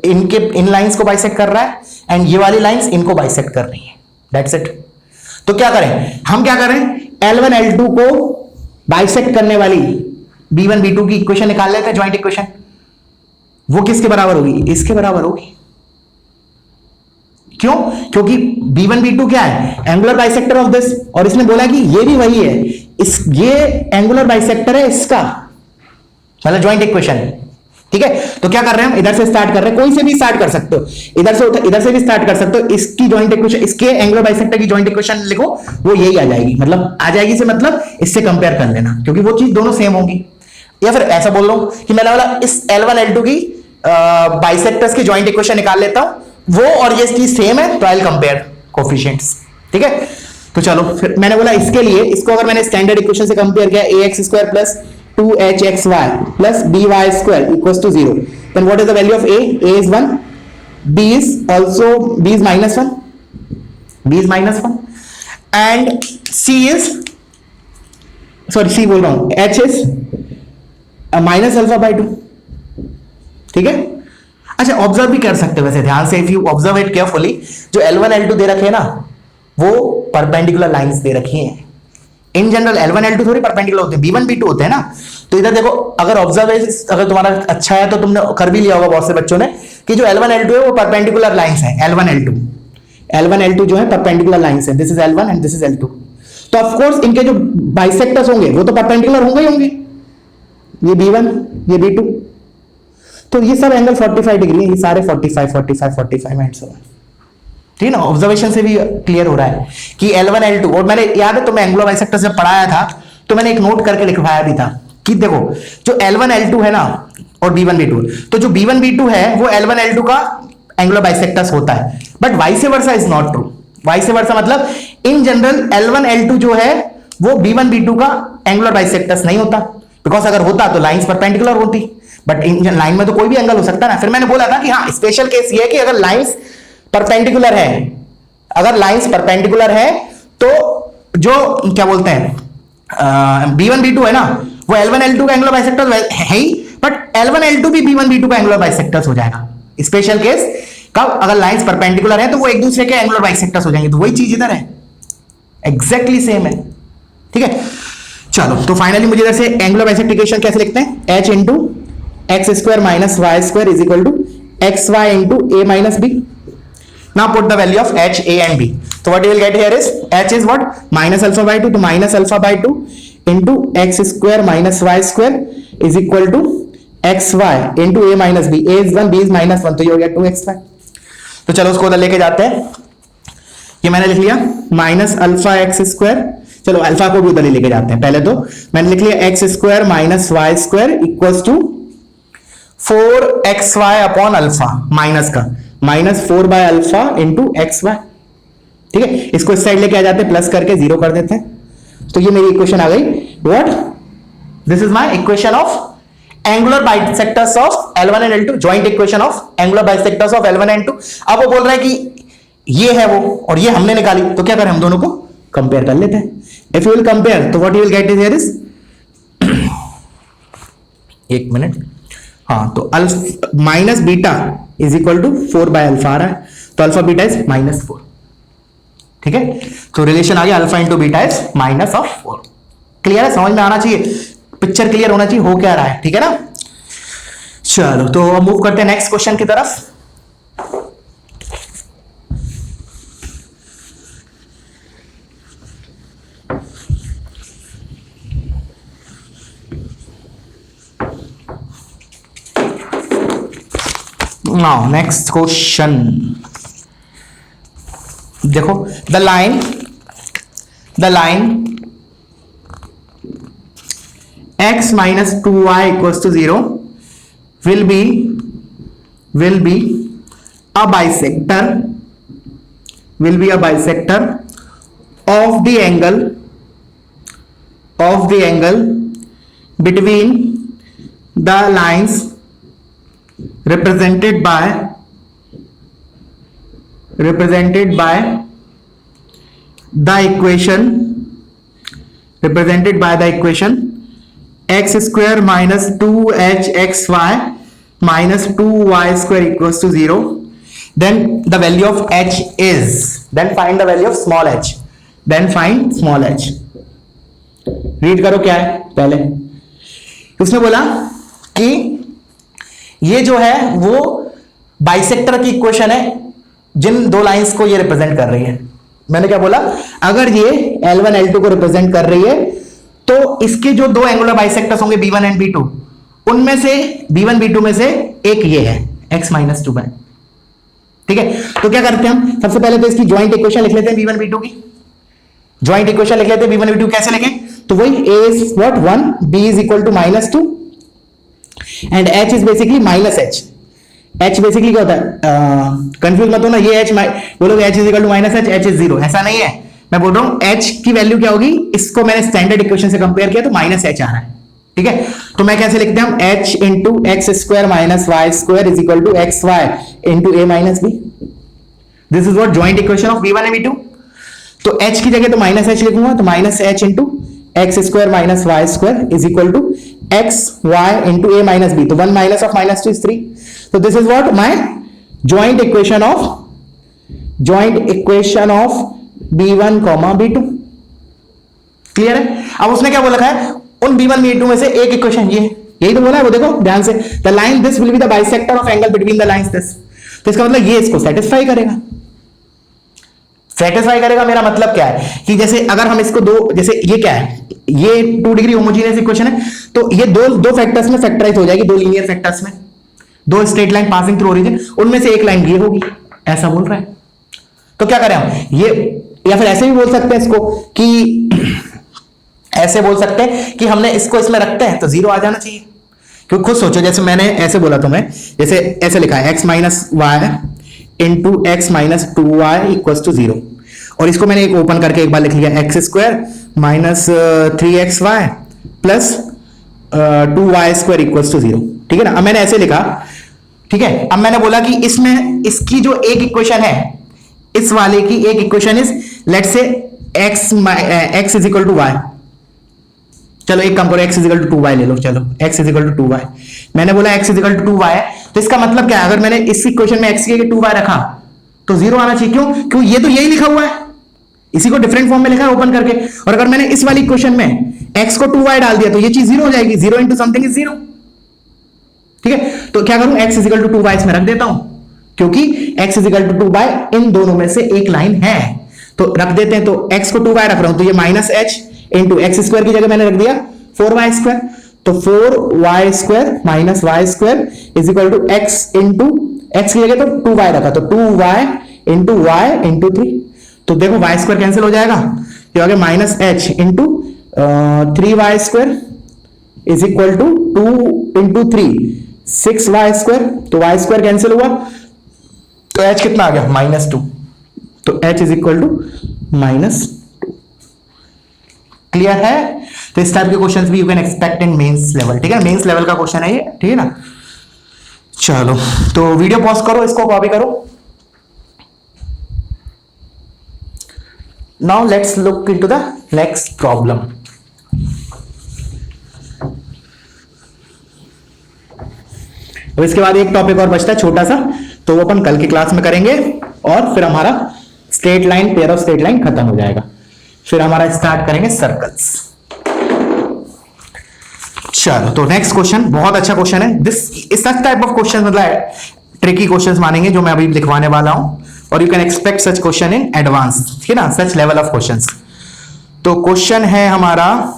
इन लाइंस को बाइसेक्ट कर रहा है एंड ये वाली लाइंस इनको बाइसेक्ट कर रही है, दैट्स इट। तो क्या करें, हम क्या करें, L1 L2 को बाइसेक्ट करने वाली B1 B2 की इक्वेशन निकाल लेते हैं, ज्वाइंट इक्वेशन। वो किसके बराबर होगी, इसके बराबर होगी। क्यों, क्योंकि B1 B2 क्या है, एंगुलर बाइसेक्टर ऑफ दिस, और इसने बोला कि ये भी वही है, ये एंगुलर बाइसेक्टर है इसका, मतलब ज्वाइंट इक्वेशन, ठीक है। तो क्या कर रहे हैं हम, इधर से स्टार्ट कर रहे हैं, कोई से भी स्टार्ट कर सकते हो, इधर से भी स्टार्ट कर सकते हो। इसकी ज्वाइंट इक्वेशन, इसके एंगुलर बाइसेक्टर की ज्वाइंट इक्वेशन लिखो, वो यही आ जाएगी, मतलब आ जाएगी से मतलब इससे कंपेयर कर लेना, क्योंकि वो चीज दोनों सेम होंगी। या फिर ऐसा बोल लो कि मैंने बोला इस L1 L2 की बाइसेक्टर्स की ज्वाइंट इक्वेशन निकाल लेता हूं, वो और ये चीज सेम है तो आई विल कंपेयर कोफिशिएंट्स, ठीक है। तो चलो फिर मैंने बोला इसके लिए, इसको अगर मैंने स्टैंडर्ड इक्वेशन से कंपेयर किया, ax square plus 2hxy plus by square equals to 0, then what is the value of a is 1, b is minus 1, and c बोल रहा हूं, h is minus alpha by 2, ठीक है। अच्छा, ऑब्जर्व भी कर सकते हो वैसे ध्यान से, if you observe it carefully, जो L1 L2 दे रखे हैं ना वो परपेंडिकुलर लाइंस दे रखी हैं। इन जनरल L1 L2 थोड़ी परपेंडिकुलर होते हैं, B1 B2 होते हैं ना। तो इधर देखो, अगर ऑब्जर्वेशन अगर तुम्हारा अच्छा है तो तुमने कर भी लिया होगा बहुत से बच्चों ने, कि जो L1 L2 है वो परपेंडिकुलर लाइंस है। L1 L2 जो है परपेंडिकुलर लाइंस है, this is L1 and this is L2। तो ऑफ कोर्स इनके जो बाइसेक्टर्स होंगे वो तो परपेंडिकुलर होंगे ही होंगे, ये B1 ये B2, तो ये सब एंगल 45 डिग्री है, ये सारे 45 एंड सो ऑन, ठीक है ना। ऑब्जर्वेशन से भी क्लियर हो रहा है कि L1 L2, और मैंने याद है तो मैं एंगुलर बाइसेक्टर जब पढ़ाया था तो मैंने एक नोट करके लिखवाया भी था कि देखो जो L1 L2 है ना और B1 B2, तो जो B1 B2 है वो L1 L2 का एंगुलर बाइसेक्टर्स होता है, but vice versa is not true. Vice versa मतलब इन जनरल L1 L2 जो है वो B1 B2 का एंगुलर बाइसेक्टर्स नहीं होता, बिकॉज अगर होता तो लाइंस परपेंडिकुलर होती, बट इन लाइन में तो कोई भी एंगल हो सकता है ना। फिर मैंने बोला था कि हाँ, स्पेशल केस ये है कि अगर लाइंस परपेंडिकुलर है, तो जो क्या बोलते हैं B1 B2 है ना, वो L1 L2 का एंगुलर बाइसेक्टर है ही, बट L1 L2 भी B1 B2 का एंगुलर बाइसेक्टर्स हो जाएगा। स्पेशल केस कब, अगर लाइंस परपेंडिकुलर है तो वो एक दूसरे के एंगुलर बाइसेक्टर्स हो जाएंगे। तो वही चीज इधर है, एग्जैक्टली सेम है। ठीक है, चलो तो फाइनली मुझे इधर से एंगुलर बाइसेक्टर इक्वेशन कैसे लिखते हैं, h into x square minus y square is equal to x y into a minus b. Now put the value of h, a and b. So what you will get here is h is what, minus alpha by 2, to minus alpha by 2 into x square minus y square is equal to xy into a minus b. A is 1, b is minus 1, तो ये हो गया 2xy। तो चलो उसको उधर लेके जाते हैं। ये मैंने लिख लिया माइनस अल्फा एक्स स्क्वायर, चलो अल्फा को भी उधर ही लेके जाते हैं। पहले तो मैंने लिख लिया x square minus y square equals to 4xy upon alpha, minus का minus 4 by alpha into x y. ठीक है, इसको इस साइड लेके आ जाते हैं, प्लस करके 0 कर देते हैं। तो ये मेरी इक्वेशन आ गई। What, this is my equation of angular bisectors of L1 and L2, joint equation of angular bisectors of L1 and L2। अब वो बोल रहा है कि ये है वो और ये हमने निकाली, तो क्या करें, हम दोनों को कंपेयर कर लेते हैं। इफ यू विल कंपेयर तो what you will get is here is एक मिनट, हाँ, तो alpha minus beta is equal to 4 by alpha आ रहा है, तो अल्फा बीटा इज माइनस 4। ठीक है, तो रिलेशन आ गया alpha into beta is minus of 4। Clear है, समझ में आना चाहिए, पिक्चर क्लियर होना चाहिए हो क्या रहा है। ठीक है ना, चलो तो अब मूव करते हैं नेक्स्ट क्वेश्चन की तरफ। Now next question, देखो the line x minus 2y equals to 0 will be a bisector of the angle between the lines represented by the equation x square minus 2hxy minus 2y square equals to 0, then the value of h is, then find the value of small h, then find small h। Read करो क्या है पहले। उसने बोला कि ये जो है वो बाइसेक्टर की इक्वेशन है जिन दो लाइंस को ये रिप्रेजेंट कर रही है। मैंने क्या बोला, अगर ये L1 L2 को रिप्रेजेंट कर रही है तो इसके जो दो एंगुलर बाइसेक्टर्स होंगे B1 एंड B2, उनमें से B1 B2 में से एक ये है x माइनस 2y। ठीक है, तो क्या करते हैं हम, सबसे पहले तो इसकी ज्वाइंट इक्वेशन लिख लेते हैं B1 B2 की। ज्वाइंट इक्वेशन लिख लेते हैं B1 B2, कैसे लिखें, तो वही a is what 1, b is equal to minus 2 and h is basically minus h। h basically क्या होता है, कंफ्यूज मत हो ना, ये h बोलोगे h is equal to minus h, h is 0, ऐसा नहीं है। मैं बोल रहा हूं h की वैल्यू क्या होगी, इसको मैंने स्टैंडर्ड इक्वेशन से कंपेयर किया तो माइनस h आ रहा है। ठीक है, तो मैं कैसे लिखते हैं हम, h into x square minus y square is equal to x y into a minus b. This is what joint equation of b1 and b2। तो h की जगह तो माइनस h लिखूंगा, तो minus h into x square minus y square is equal to x y into a minus b. तो 1 minus of minus 2 is 3। तो this is what my joint equation of b1 comma b2। Clear है। अब उसने क्या बोला है, उन b1 b2 में से एक इक्वेशन ये, यही तो बोला है वो, देखो ध्यान से, the line this will be the bisector of angle between the lines this. तो इसका मतलब ये इसको सेटिस्फाई करेगा। सेटिस्फाई करेगा मेरा मतलब क्या है कि जैसे अगर हम इसको दो, जैसे ये क्या है, ये 2 डिग्री होमोजेनियस इक्वेशन है, तो ये दो फैक्टर्स में फैक्टराइज हो जाएगी, 2 लीनियर फैक्टर्स में, 2 straight line passing through origin, उनमें से एक लाइन ये होगी, ऐसा बोल रहा है। तो क्या करें हम, ये या फिर ऐसे भी बोल सकते हैं इसको कि ऐसे बोल सकते हैं कि हमने इसको इसमें रखते हैं तो 0 आ जाना चाहिए। क्योंकि खुद सोचो, जैसे मैंने ऐसे बोला तुम्हें, जैसे ऐसे लिखा है x minus y into x minus 2y equals to 0, और इसको मैंने एक ओपन करके एक बार लिख लिया x square minus 3xy plus 2y square equals to 0। ठीक है ना, अब मैंने ऐसे लिखा। ठीक है, अब मैंने बोला कि इसमें इसकी जो एक इक्वेशन है, इस वाले की एक equation is let's say x is equal to y। चलो एक काम करो, x इजिकल टू 2y ले लो। चलो x इजिकल टू 2y, मैंने बोला x इजिकल टू 2y है, तो इसका मतलब क्या है, अगर मैंने इस इक्वेशन में x की जगह 2y रखा तो 0 आना चाहिए। क्यों? क्यों, ये तो यही लिखा हुआ है, इसी को डिफरेंट फॉर्म में लिखा है ओपन करके। और अगर मैंने इस वाली इक्वेशन में x को 2y डाल दिया तो ये चीज 0 हो जाएगी, 0 इंटू समथिंग इज 0। ठीक है, तो क्या करूं, x इजिकल टू 2y इसमें रख देता हूं, क्योंकि x इजिकल टू 2y इन दोनों में से एक लाइन है, तो रख देते हैं। तो x को 2y रख रहा हूं, तो ये minus h into x square की जगह मैंने रख दिया 4y स्क्वायर, तो 4y square minus y square is equal to x into x की जगह तो 2y रखा, तो 2y इंटू y इंटू 3। तो देखो y स्क्वायर कैंसिल हो जाएगा, ये हो गया minus h into 3y square is equal to 2 into 3 6y square, तो y स्क्वायर कैंसिल हुआ, तो h कितना आ गया, -2, तो h is equal to -2। Clear है? तो इस टाइप के क्वेश्चंस भी you can expect in Mains level. ठीक है, मेंस लेवल का क्वेश्चन है ये, ठीक है ना। चलो तो वीडियो पॉज करो, इसको कॉपी करो। Now let's look into the next problem. अब इसके बाद एक टॉपिक और बचता है छोटा सा, तो वो अपन कल की क्लास में करेंगे, और फिर हमारा straight line, pair of straight line खत्म हो जाएगा। फिर हमारा स्टार्ट करेंगे सर्कल्स। चलो तो नेक्स्ट क्वेश्चन बहुत अच्छा क्वेश्चन है। दिस इस टाइप ऑफ क्वेश्चन मतलब ट्रिकी क्वेश्चंस मानेंगे जो मैं अभी लिखवाने वाला हूं, और you can expect such question in advance, ठीक है ना, सच लेवल ऑफ क्वेश्चंस। तो क्वेश्चन है हमारा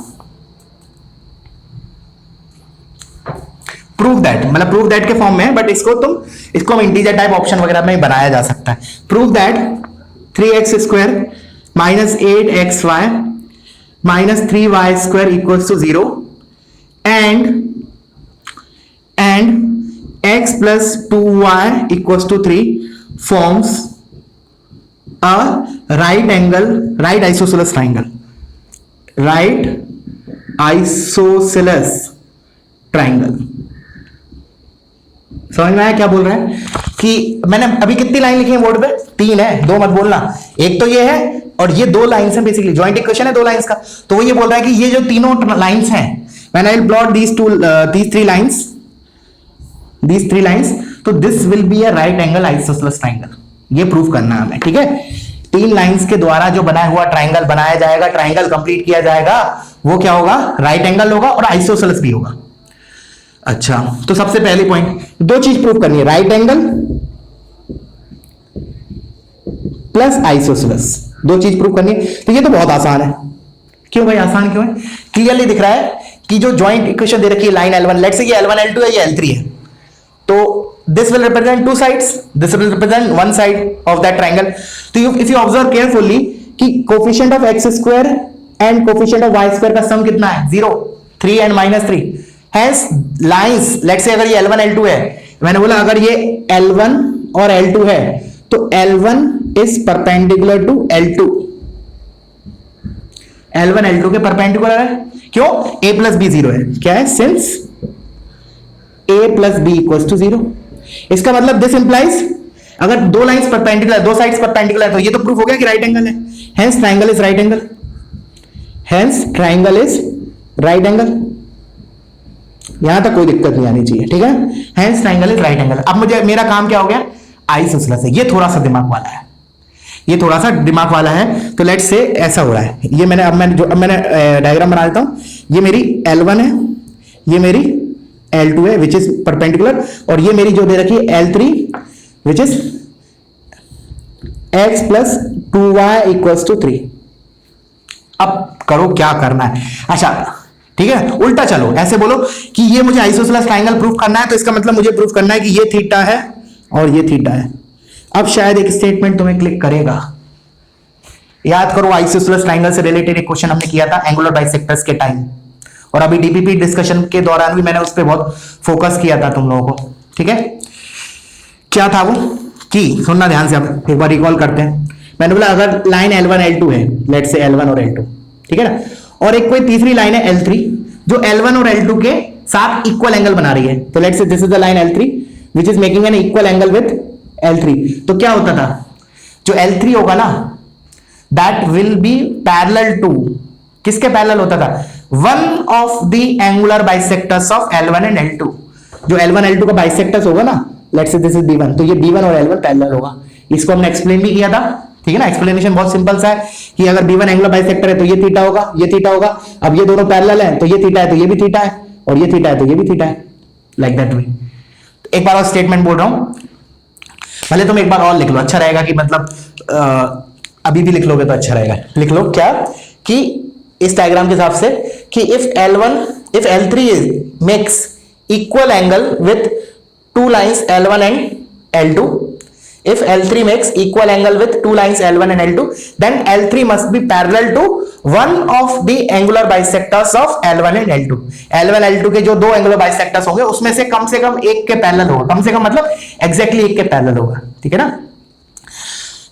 प्रूव दैट, मतलब प्रूव दैट के फॉर्म में है, बट इसको हम इंटीजर टाइप ऑप्शन वगैरह में बनाया जा सकता है। Prove that 3x square minus 8xy minus 3y square equals to 0 and x plus 2y equals to 3 forms a right isosceles triangle. Right isosceles triangle. समझ में आया क्या बोल रहा है? कि मैंने अभी कितनी लाइन लिखी है बोर्ड पे? 3 है, 2 मत बोलना। एक तो ये है और ये 2 लाइंस हैं, बेसिकली जॉइंट इक्वेशन है 2 लाइंस का। तो वो ये बोल रहा है कि ये जो तीनों लाइंस हैं, when I will plot these three lines, तो this will be a right angle isosceles triangle। ये प्रूफ करना है हमें, ठीक है। 3 लाइंस के द्वारा जो बनाया हुआ ट्राइंगल बनाया जाएगा, ट्राइंगल कंप्लीट किया जाएगा, वो क्या होगा, राइट एंगल होगा और आइसोसेलेस भी होगा। अच्छा, तो सबसे पहली पॉइंट 2 चीज प्रूफ करनी है, राइट एंगल प्लस आइसोसेलेस, 2 चीज प्रूफ करनी है। तो ये तो बहुत आसान है। क्यों भाई आसान क्यों है? क्लियरली दिख रहा है कि जो जॉइंट इक्वेशन दे रखी है लाइन L1, लेट्स से ये L1 L2 है, ये L3 है, तो this will represent 2 sides, this will represent 1 side of that triangle. तो इफ यू ऑब्जर्व केयरफुली कि coefficient of x square and coefficient of y square का सम कितना है, 0, 3 and -3। Hence lines, let's say अगर ये L1 L2 है, मैंने बोला अगर ये L1 और L2 है तो L1 is perpendicular to L2, L1 L2 के परपेंडिकुलर है। क्यों? a प्लस बी 0 है। क्या है? Since a plus b equals to 0। इसका मतलब दिस इंप्लाइज अगर 2 लाइंस परपेंडिकुलर, 2 साइड्स परपेंडिकुलर है, तो ये तो प्रूफ हो गया कि राइट एंगल है। Hence triangle is right angle, hence triangle is right angle. यहां तक कोई दिक्कत नहीं आनी चाहिए, ठीक है। Hence triangle is right angle. अब मुझे मेरा काम क्या हो गया, आइसोसेलेस है। ये थोड़ा सा दिमाग वाला है, ये थोड़ा सा दिमाग वाला है। तो लेट्स से ऐसा हो रहा है, ये मैंने डायग्राम बना देता हूं। ये मेरी L1 है, ये मेरी L2 है विच इज परपेंडिकुलर, और ये मेरी जो दे रखी है L3 which is x plus 2y equals to 3। अब करो क्या करना है। अच्छा ठीक है, उल्टा चलो, ऐसे बोलो कि ये मुझे आइसोसेलेस ट्राइंगल प्रूफ करना है, तो इसका मतलब मुझे प्रूफ करना है कि ये थीटा है और ये थीटा है। अब शायद एक स्टेटमेंट तुम्हें क्लिक करेगा। याद करो आइसोसेलेस ट्राइंगल से रिलेटेड एक क्वेश्चन हमने किया था एंगुलर बाइसेक्टर्स के टाइम, और अभी डीपीपी डिस्कशन के दौरान भी मैंने उस पर बहुत फोकस किया था तुम लोगों को, ठीक है। क्या था वो कि सुनना ध्यान से, अब एक बार रिकॉल करते हैं। मैंने बोला अगर लाइन L1 L2 है, लेट्स से L1 और L2, ठीक है ना, और एक कोई तीसरी लाइन है L3 जो L1 और L2 के साथ इक्वल एंगल बना रही है, तो let's say this is the line L3 which is making an equal angle with L3। तो क्या होता था, जो L3 होगा ना that will be parallel to किसके पैरेलल होता था? One of the angular bisectors of L1 and L2। जो L1 L2 का बाइसेक्टर्स होगा ना, let's say this is B1, तो ये B1 और L1 पैरेलल होगा। इसको हमने एक्सप्लेन भी किया था, ठीक है ना। एक्सप्लेनेशन बहुत सिंपल सा है कि अगर B1 एंगुलर बाइसेक्टर है तो ये थीटा होगा, ये थीटा होगा। अब ये दोनों पैरेलल है तो ये थीटा है तो ये भी थीटा है, और ये थीटा है तो ये भी थीटा है, लाइक दैट वे। एक बार और स्टेटमेंट बोल रहा हूं, भले तुम एक बार और लिख लो, अच्छा रहेगा कि मतलब अभी भी लिख लोगे तो अच्छा रहेगा। लिख लो क्या कि इस डायग्राम के हिसाब से कि if L3 is makes equal angle with two lines L1 and L2, if L3 makes equal angle with two lines L1 and L2, then L3 must be parallel to one of the angular bisectors of L1 and L2। L1 L2 के जो दो angular bisectors होंगे उसमें से कम एक के parallel होगा, कम से कम मतलब एग्जैक्टली एक के पैरेलल होगा, ठीक है ना।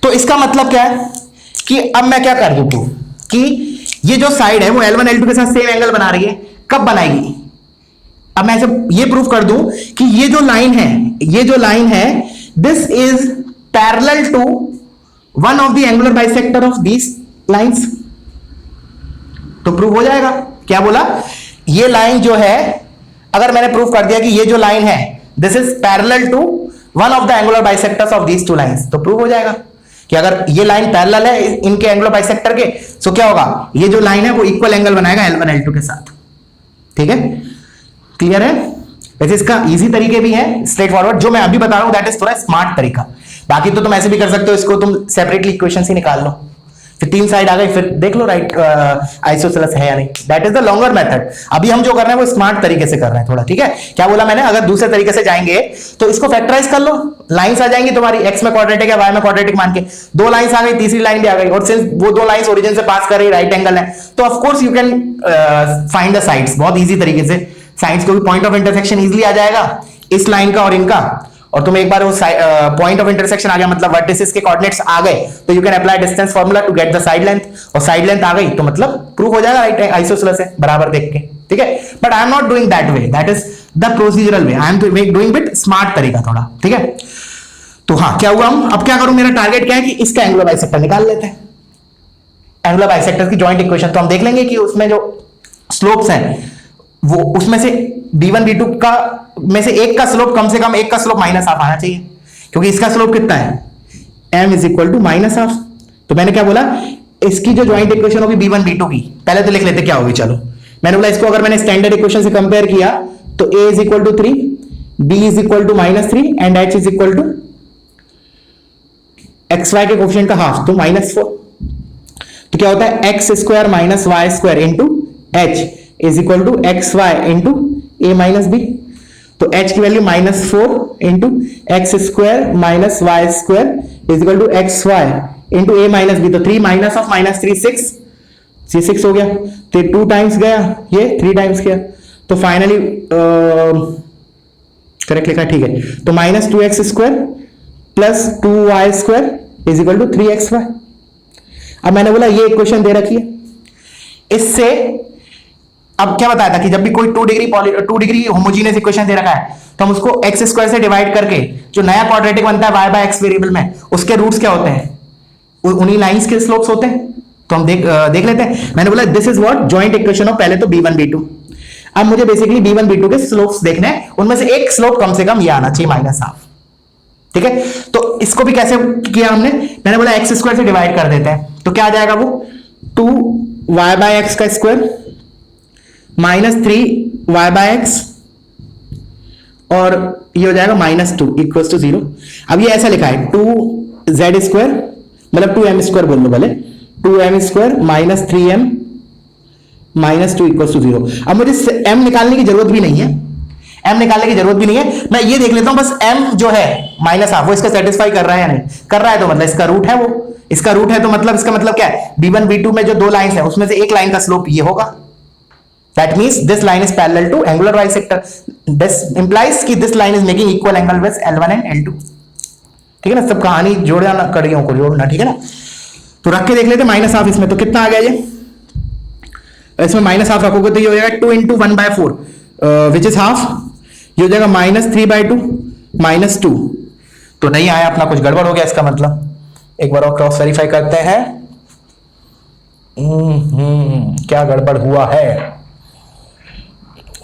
तो इसका मतलब क्या है कि अब मैं क्या कर दूं कि ये जो साइड है वो L1 L2 के साथ सेम एंगल बना रही है, कब बनाएगी? अब मैं ऐसे ये प्रूव कर दूं कि ये जो लाइन है this is parallel to one of the angular bisector of these lines। तो प्रूव हो जाएगा। क्या बोला? ये लाइन जो है, अगर मैंने प्रूव कर दिया कि ये जो लाइन है this is parallel to one of the angular bisectors of these two lines, तो प्रूव हो जाएगा कि अगर ये लाइन पैरेलल है इनके एंगुलर बाइसेक्टर के, तो क्या होगा? ये जो लाइन है वो इक्वल एंगल बनाएगा L1 L2 के साथ, ठीक है। क्लियर है? वैसे इसका इजी तरीके भी है, स्ट्रेट फॉरवर्ड। जो मैं अभी बता रहा हूं दैट इज थोड़ा स्मार्ट तरीका। बाकी तो तुम ऐसे भी कर सकते हो, इसको तुम सेपरेटली इक्वेशन ही निकाल लो, फिर तीन साइड आ गई, फिर देख लो राइट आइसोसेलेस है या नहीं। That is the longer method. अभी हम जो कर रहे हैं वो स्मार्ट तरीके से कर रहे हैं थोड़ा, ठीक है। क्या बोला मैंने? अगर दूसरे तरीके से जाएंगे तो इसको फैक्टराइज कर लो, लाइंस आ जाएंगी तुम्हारी, एक्स में क्वाड्रेटिक है, वाई में क्वाड्रेटिक मान के दो लाइंस आ गई, तीसरी लाइन भी आ गई, और सिंस वो दो लाइंस ओरिजिन से पास कर रही राइट एंगल है, तो of course you can find the sides बहुत इजी तरीके से। साइड्स को भी पॉइंट ऑफ इंटरसेक्शन इजीली आ जाएगा इस लाइन का और इनका, और तुम्हें एक बार वो पॉइंट ऑफ इंटरसेक्शन आ गया मतलब वर्टिसेस के कोऑर्डिनेट्स आ गए, तो you can apply distance formula to get the side length, और साइड लेंथ आ गई तो मतलब प्रूव हो जाएगा राइट आइसोसेलेस है बराबर देख के, ठीक है। But I am not doing that way, that is the procedural way, I am doing with smart तरीका थोड़ा, ठीक है। तो हाँ, क्या हुआ? हम अब क्या करूं, मेरा टारगेट क्या है कि इसका एंगुलर बाइसेक्टर निकाल लेते हैं। एंगुलर बाइसेक्टर की जॉइंट इक्वेशन तो हम देख लेंगे कि उसमें जो स्लोप्स हैं वो उसमें से B1 B2 का में से एक का स्लोप कम से कम एक का स्लोप माइनस हाफ आना चाहिए, क्योंकि इसका स्लोप कितना है? m is equal to minus half. तो मैंने क्या बोला, इसकी जो ज्वाइंट इक्वेशन होगी B1 B2 की, पहले तो लिख लेते क्या होगी। चलो, मैंने बोला इसको अगर मैंने स्टैंडर्ड इक्वेशन से कंपेयर किया तो a is equal to 3, b is equal to -3 and h is equal to xy के कोफिशिएंट का हाफ, तो -4। तो क्या होता है? x square minus y square into h is equal to x y into a minus b. तो h की value -4 into x square minus y square is equal to x y into a minus b. तो 3 minus of -3 6 हो गया, तो 2 times गया, ये 3 times गया, तो फाइनली करेक्ट लिखा, ठीक है। तो -2x square plus 2y square is equal to 3xy। अब मैंने बोला ये इक्वेशन दे रखी है, इससे अब क्या बताया था कि जब भी कोई 2 डिग्री होमोजीनियस इक्वेशन दे रखा है तो हम उसको x स्क्वायर से डिवाइड करके जो नया क्वाड्रेटिक बनता है y बाय x वेरिएबल में, उसके रूट्स क्या होते हैं? उन्हीं लाइंस के स्लोप्स होते हैं। तो हम देख लेते हैं। मैंने बोला this is what joint equation of पहले तो B1 B2। अब मुझे बेसिकली B1 B2 के स्लोप्स देखने हैं, उनमें से एक स्लोप कम से कम ये आना चाहिए -हाफ, ठीक है। तो इसको भी कैसे किया हमने? मैंने बोला x स्क्वायर से डिवाइड कर देते हैं, तो क्या आ जाएगा वो 2y बाय x का स्क्वायर -3y बाय x, और ये हो जाएगा -2 इक्वल्स टू 0। अब ये ऐसा लिखा है 2z स्क्वायर मतलब 2m स्क्वायर बोल लो भले, 2m square -3m -2 equals to 0। अब मुझे m निकालने की जरूरत भी नहीं है, मैं ये देख लेता हूं बस m जो है -हाफ वो इसका सेटिस्फाई कर रहा है या नहीं कर रहा है, तो मतलब इसका रूट है, वो इसका रूट है, तो मतलब इसका मतलब क्या है? B1 B2 में जो दो लाइंस है उसमें से एक लाइन का स्लोप ये होगा। That means this line is parallel to angular bisector. This implies कि this line is making equal angle with L1 and L2. ठीक है ना, सब कहानी जोड़ना, कड़ियों को जोड़ना, ठीक है ना। तो रख के देख लेते -हाफ इसमें, तो कितना आ गया ये? इसमें -हाफ रखोगे तो ये हो जाएगा 2 into 1/4 विच इज हाफ, ये हो जाएगा -3/2 -2। तो नहीं आया अपना, कुछ गड़बड़ हो गया इसका मतलब। एक बार और क्रॉस वेरीफाई करते हैं। क्या गड़बड़ हुआ है,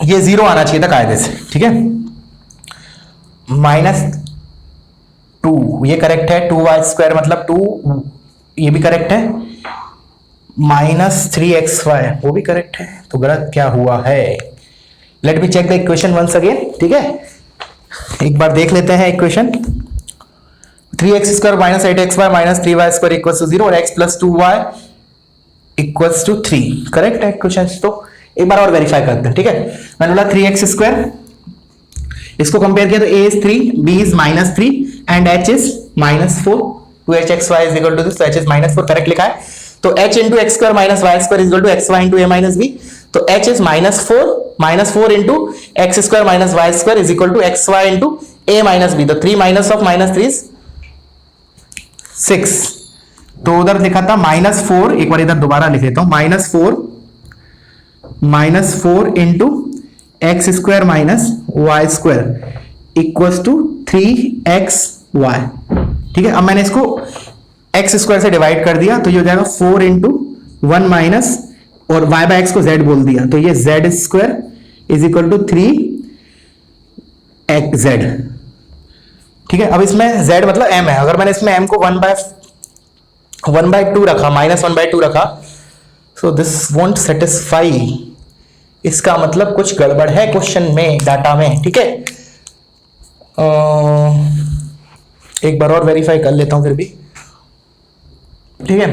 ये 0 आना चाहिए था कायदे से, ठीक है। -2 ये करेक्ट है, 2y² मतलब 2, ये भी करेक्ट है, -3xy वो भी करेक्ट है, तो गलत क्या हुआ है। Let me check the equation once again, ठीक है, एक बार देख लेते हैं इक्वेशन। 3x² - 8xy - 3y² = 0 और x + 2y = 3 करेक्ट है इक्वेशन। तो एक बार और वेरीफाई करते हैं, ठीक है। मैंने बोला 3x², इसको कंपेयर किया तो a is 3, b is -3 and h is -4, 2hxy = this, तो h is -4 करेक्ट लिखा है। तो h × x² - y² = xy × a - b, तो h is -4 × x² - y² = xy × a - b, तो 3 - of -3 is 6। तो उधर लिखा था -4, एक बार इधर दोबारा लिख लेता हूं, -4 × x² - y² = 3xy, ठीक है। अब मैंने इसको x² से डिवाइड कर दिया, तो ये हो जाएगा 4 × 1 माइनस और y/x को z बोल दिया, तो ये z² = 3xz, ठीक है। अब इसमें z मतलब m है, अगर मैंने इसमें m को 1/2 रखा, -1/2 रखा, सो दिस वोंट सेटिस्फाई, इसका मतलब कुछ गड़बड़ है क्वेश्चन में, डाटा में, ठीक है। एक बार और वेरीफाई कर लेता हूं फिर भी, ठीक है।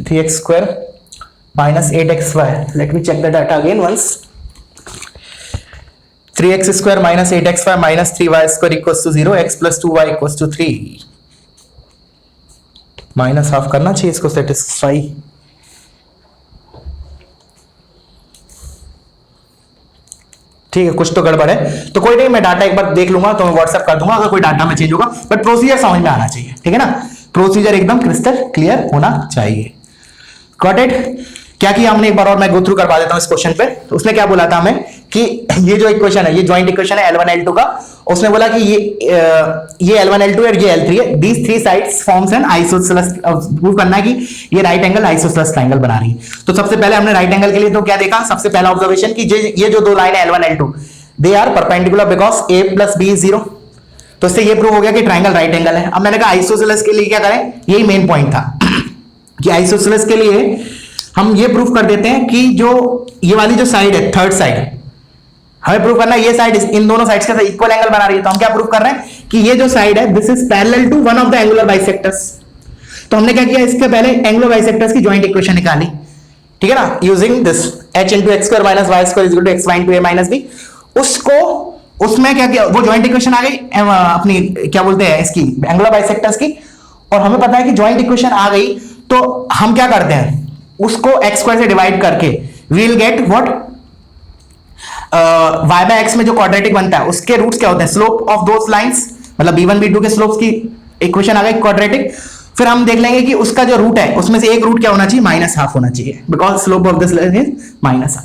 3x² - 8xy, let me check the data again once. 3x² - 8xy - 3y² = 0, x + 2y = 3, minus half करना चाहिए इसको सेटिस्फाई, ठीक है। कुछ तो गड़बड़ है, तो कोई नहीं, मैं डाटा एक बार देख लूंगा, तो मैं व्हाट्सएप कर दूंगा अगर कोई डाटा में चेंज होगा, बट प्रोसीजर समझ में आना चाहिए, ठीक है ना। प्रोसीजर एकदम क्रिस्टल क्लियर होना चाहिए। Got it. क्या किया हमने, एक बार और मैं गो थ्रू करवा देता हूं इस क्वेश्चन पे। तो उसने क्या बोला था हमें कि ये जो इक्वेशन है, ये जॉइंट इक्वेशन है L1 L2 का, उसने बोला कि ये L1 L2 और ये L3 है, these three sides forms an isosceles, prove करना है कि ये राइट एंगल आइसोसेलेस ट्रायंगल बना रही है। तो सबसे पहले हमने राइट एंगल के लिए तो क्या देखा, सबसे पहला ऑब्जर्वेशन कि ये जो दो लाइन है L1 L2 they are perpendicular because a + b is 0, तो इससे ये प्रूव हो गया कि ट्रायंगल राइट एंगल है। अब मैंने कहा आइसोसेलेस के लिए क्या करें, यही मेन पॉइंट था कि आइसोसेलेस के लिए हम ये प्रूफ कर देते हैं कि जो ये वाली जो साइड है, थर्ड साइड, हमें प्रूफ करना है ये साइड इन दोनों साइड्स के साथ इक्वल एंगल बना रही है। तो हम क्या प्रूफ कर रहे हैं कि ये जो साइड है this is parallel to one of the angular bisectors. तो हमने क्या किया, इसके पहले एंगुलर बाइसेक्टर्स की जॉइंट इक्वेशन निकाली, ठीक है ना, using this h × x² - y² = xy × a - b। उसको उसमें क्या किया, वो जॉइंट इक्वेशन आ गई अपनी, क्या बोलते हैं इसकी, एंगुलर बाइसेक्टर्स की, और हमें पता है कि जॉइंट इक्वेशन आ गई, तो हम क्या करते हैं, उसको x² से डिवाइड करके we will get what, y/x में जो क्वाड्रेटिक बनता है उसके रूट्स क्या होते हैं, स्लोप ऑफ दोस लाइंस, मतलब b1 b2 के स्लोप्स की इक्वेशन आ गई क्वाड्रेटिक। फिर हम देख लेंगे कि उसका जो रूट है उसमें से एक रूट क्या होना चाहिए, -½ होना चाहिए, because slope of this line is -½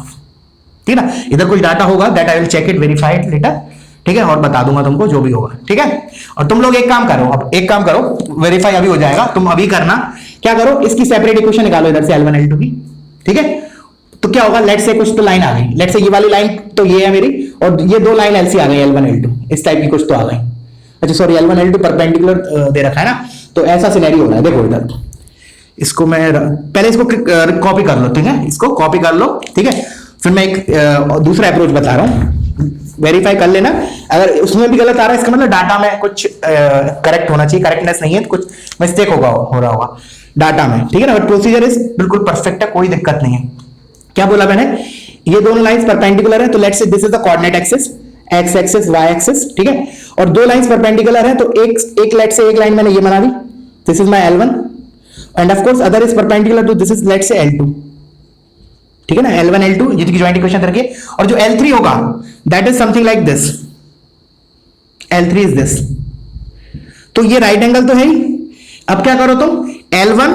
ठीक है ना। इधर कुछ डाटा होगा that I will check it, verify it later, ठीक है, और बता दूंगा तुमको जो भी होगा, ठीक है। और तुम लोग एक काम करो, अब एक काम करो, वेरीफाई अभी हो जाएगा, तुम अभी करना, क्या करो, इसकी सेपरेट इक्वेशन निकालो इधर से L1 L2 की, ठीक है। तो क्या होगा, लेट से कुछ तो लाइन आ गई, लेट से ये वाली लाइन तो ये है मेरी, और ये दो लाइन ऐसी आ गई L1 L2, इस टाइप की कुछ तो आ गई। अच्छा सॉरी, L1 L2 परपेंडिकुलर दे रखा है ना, तो ऐसा सिनेरियो हो रहा है। देखो इधर, इसको मैं पहले इसको कॉपी कर लो, ठीक है, इसको कॉपी कर लो, ठीक है। फिर मैं एक दूसरा अप्रोच बता रहा हूं, वेरीफाई कर लेना। अगर उसमें भी गलत आ रहा है, इसका मतलब डाटा में कुछ करेक्ट होना चाहिए, करेक्टनेस नहीं है, कुछ मिस्टेक हो रहा होगा डाटा में, ठीक है ना। बट प्रोसीजर इज बिल्कुल परफेक्ट है, कोई दिक्कत नहीं है। क्या बोला मैंने, ये दोनों लाइंस परपेंडिकुलर है, तो let's say this is the coordinate axis, x axis y axis, ठीक है, और दो लाइंस परपेंडिकुलर है, तो एक लेट्स से एक लाइन मैंने ये बना दी, this is my L1 and of course other is perpendicular to this is let's say L2, ठीक है ना, L1 L2 जिसकी ज्वाइंट इक्वेशन करके, और जो L3 होगा that is something like this, L3 is this, तो ये राइट एंगल तो है ही। अब क्या करो तुम, L1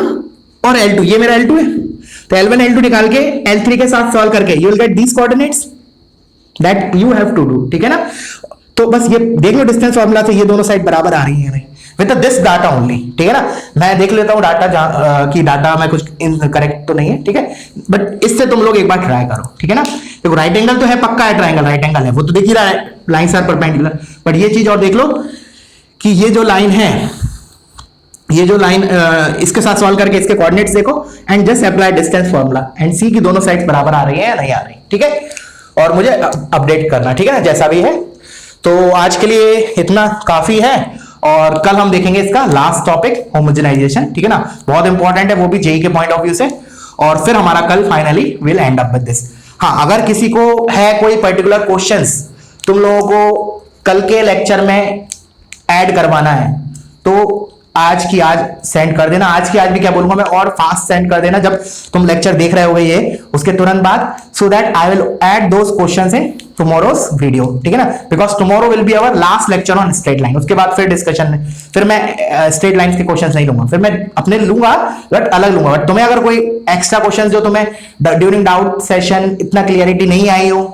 और L2, ये मेरा L2 है, तो L1 L2 निकाल के L3 के साथ सॉल्व करके you will get these coordinates that you have to do, ठीक है ना। तो बस ये देख लो डिस्टेंस फार्मूला से ये दोनों साइड बराबर आ रही है, विद दिस डाटा ओनली, ठीक है ना। मैं देख लेता हूँ डाटा कि डाटा में कुछ करेक्ट तो नहीं है, ठीक है, बट इससे तुम लोग एक बार ट्राई करो, ठीक है ना। देखो राइट एंगल तो है, पक्का है, ट्राइंगल राइट एंगल है, वो तो देख ही रहा है, लाइंस आर परपेंडिकुलर। बट ये चीज और देख लो कि ये जो लाइन है, ये जो लाइन इसके साथ सॉल्व करके इसके कोऑर्डिनेट्स देखो and just apply distance formula and see की दोनों साइड्स बराबर आ रही है या नहीं आ रही, ठीक है, और मुझे अपडेट करना, ठीक है ना, जैसा भी है। तो आज के लिए इतना काफी है, और कल हम देखेंगे इसका लास्ट टॉपिक होमोजेनाइजेशन, ठीक है ना, बहुत इंपॉर्टेंट है वो भी जेई के पॉइंट ऑफ व्यू से, और फिर हमारा कल finally will and up with this. हाँ, अगर किसी को है कोई पर्टिकुलर क्वेश्चंस तुम लोगों को कल के लेक्चर में ऐड करवाना है, तो आज की आज सेंड कर देना, आज की आज भी क्या बोलूंगा मैं, और फास्ट सेंड कर देना जब तुम लेक्चर देख रहे होगे ये उसके तुरंत बाद, सो that I will add those questions in tomorrow's video, ठीक है ना, because tomorrow will be our last lecture on straight line. उसके बाद फिर डिस्कशन में फिर मैं स्ट्रेट लाइंस के क्वेश्चंस नहीं लूंगा, फिर मैं अपने लूंगा बट अलग लूंगा। बट तुम्हें अगर कोई एक्स्ट्रा क्वेश्चन जो तुम्हें ड्यूरिंग डाउट सेशन इतना क्लियरिटी नहीं आई हो,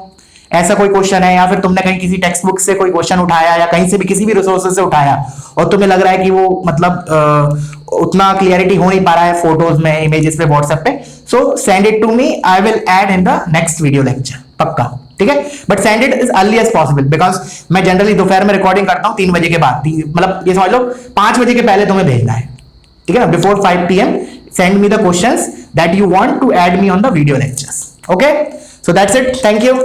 ऐसा कोई क्वेश्चन है, या फिर तुमने कहीं किसी टेक्स्ट बुक से कोई क्वेश्चन उठाया या कहीं से भी किसी भी रिसोर्सेज से उठाया और तुम्हें लग रहा है कि वो मतलब उतना क्लियरिटी हो नहीं पा रहा है फोटोज में, इमेजेस पे, व्हाट्सएप पे, so send it to me, I will add in the next video lecture, पक्का, ठीक है। But send it is early as possible, because मैं जनरली दोपहर में रिकॉर्डिंग करता हूँ 3 बजे के बाद, मतलब ये समझ लो 5 बजे के पहले तुम्हें भेजना है, ठीक है ना, before 5 PM send me the questions that you want to add me on the video lectures, okay, so that's it, thank you।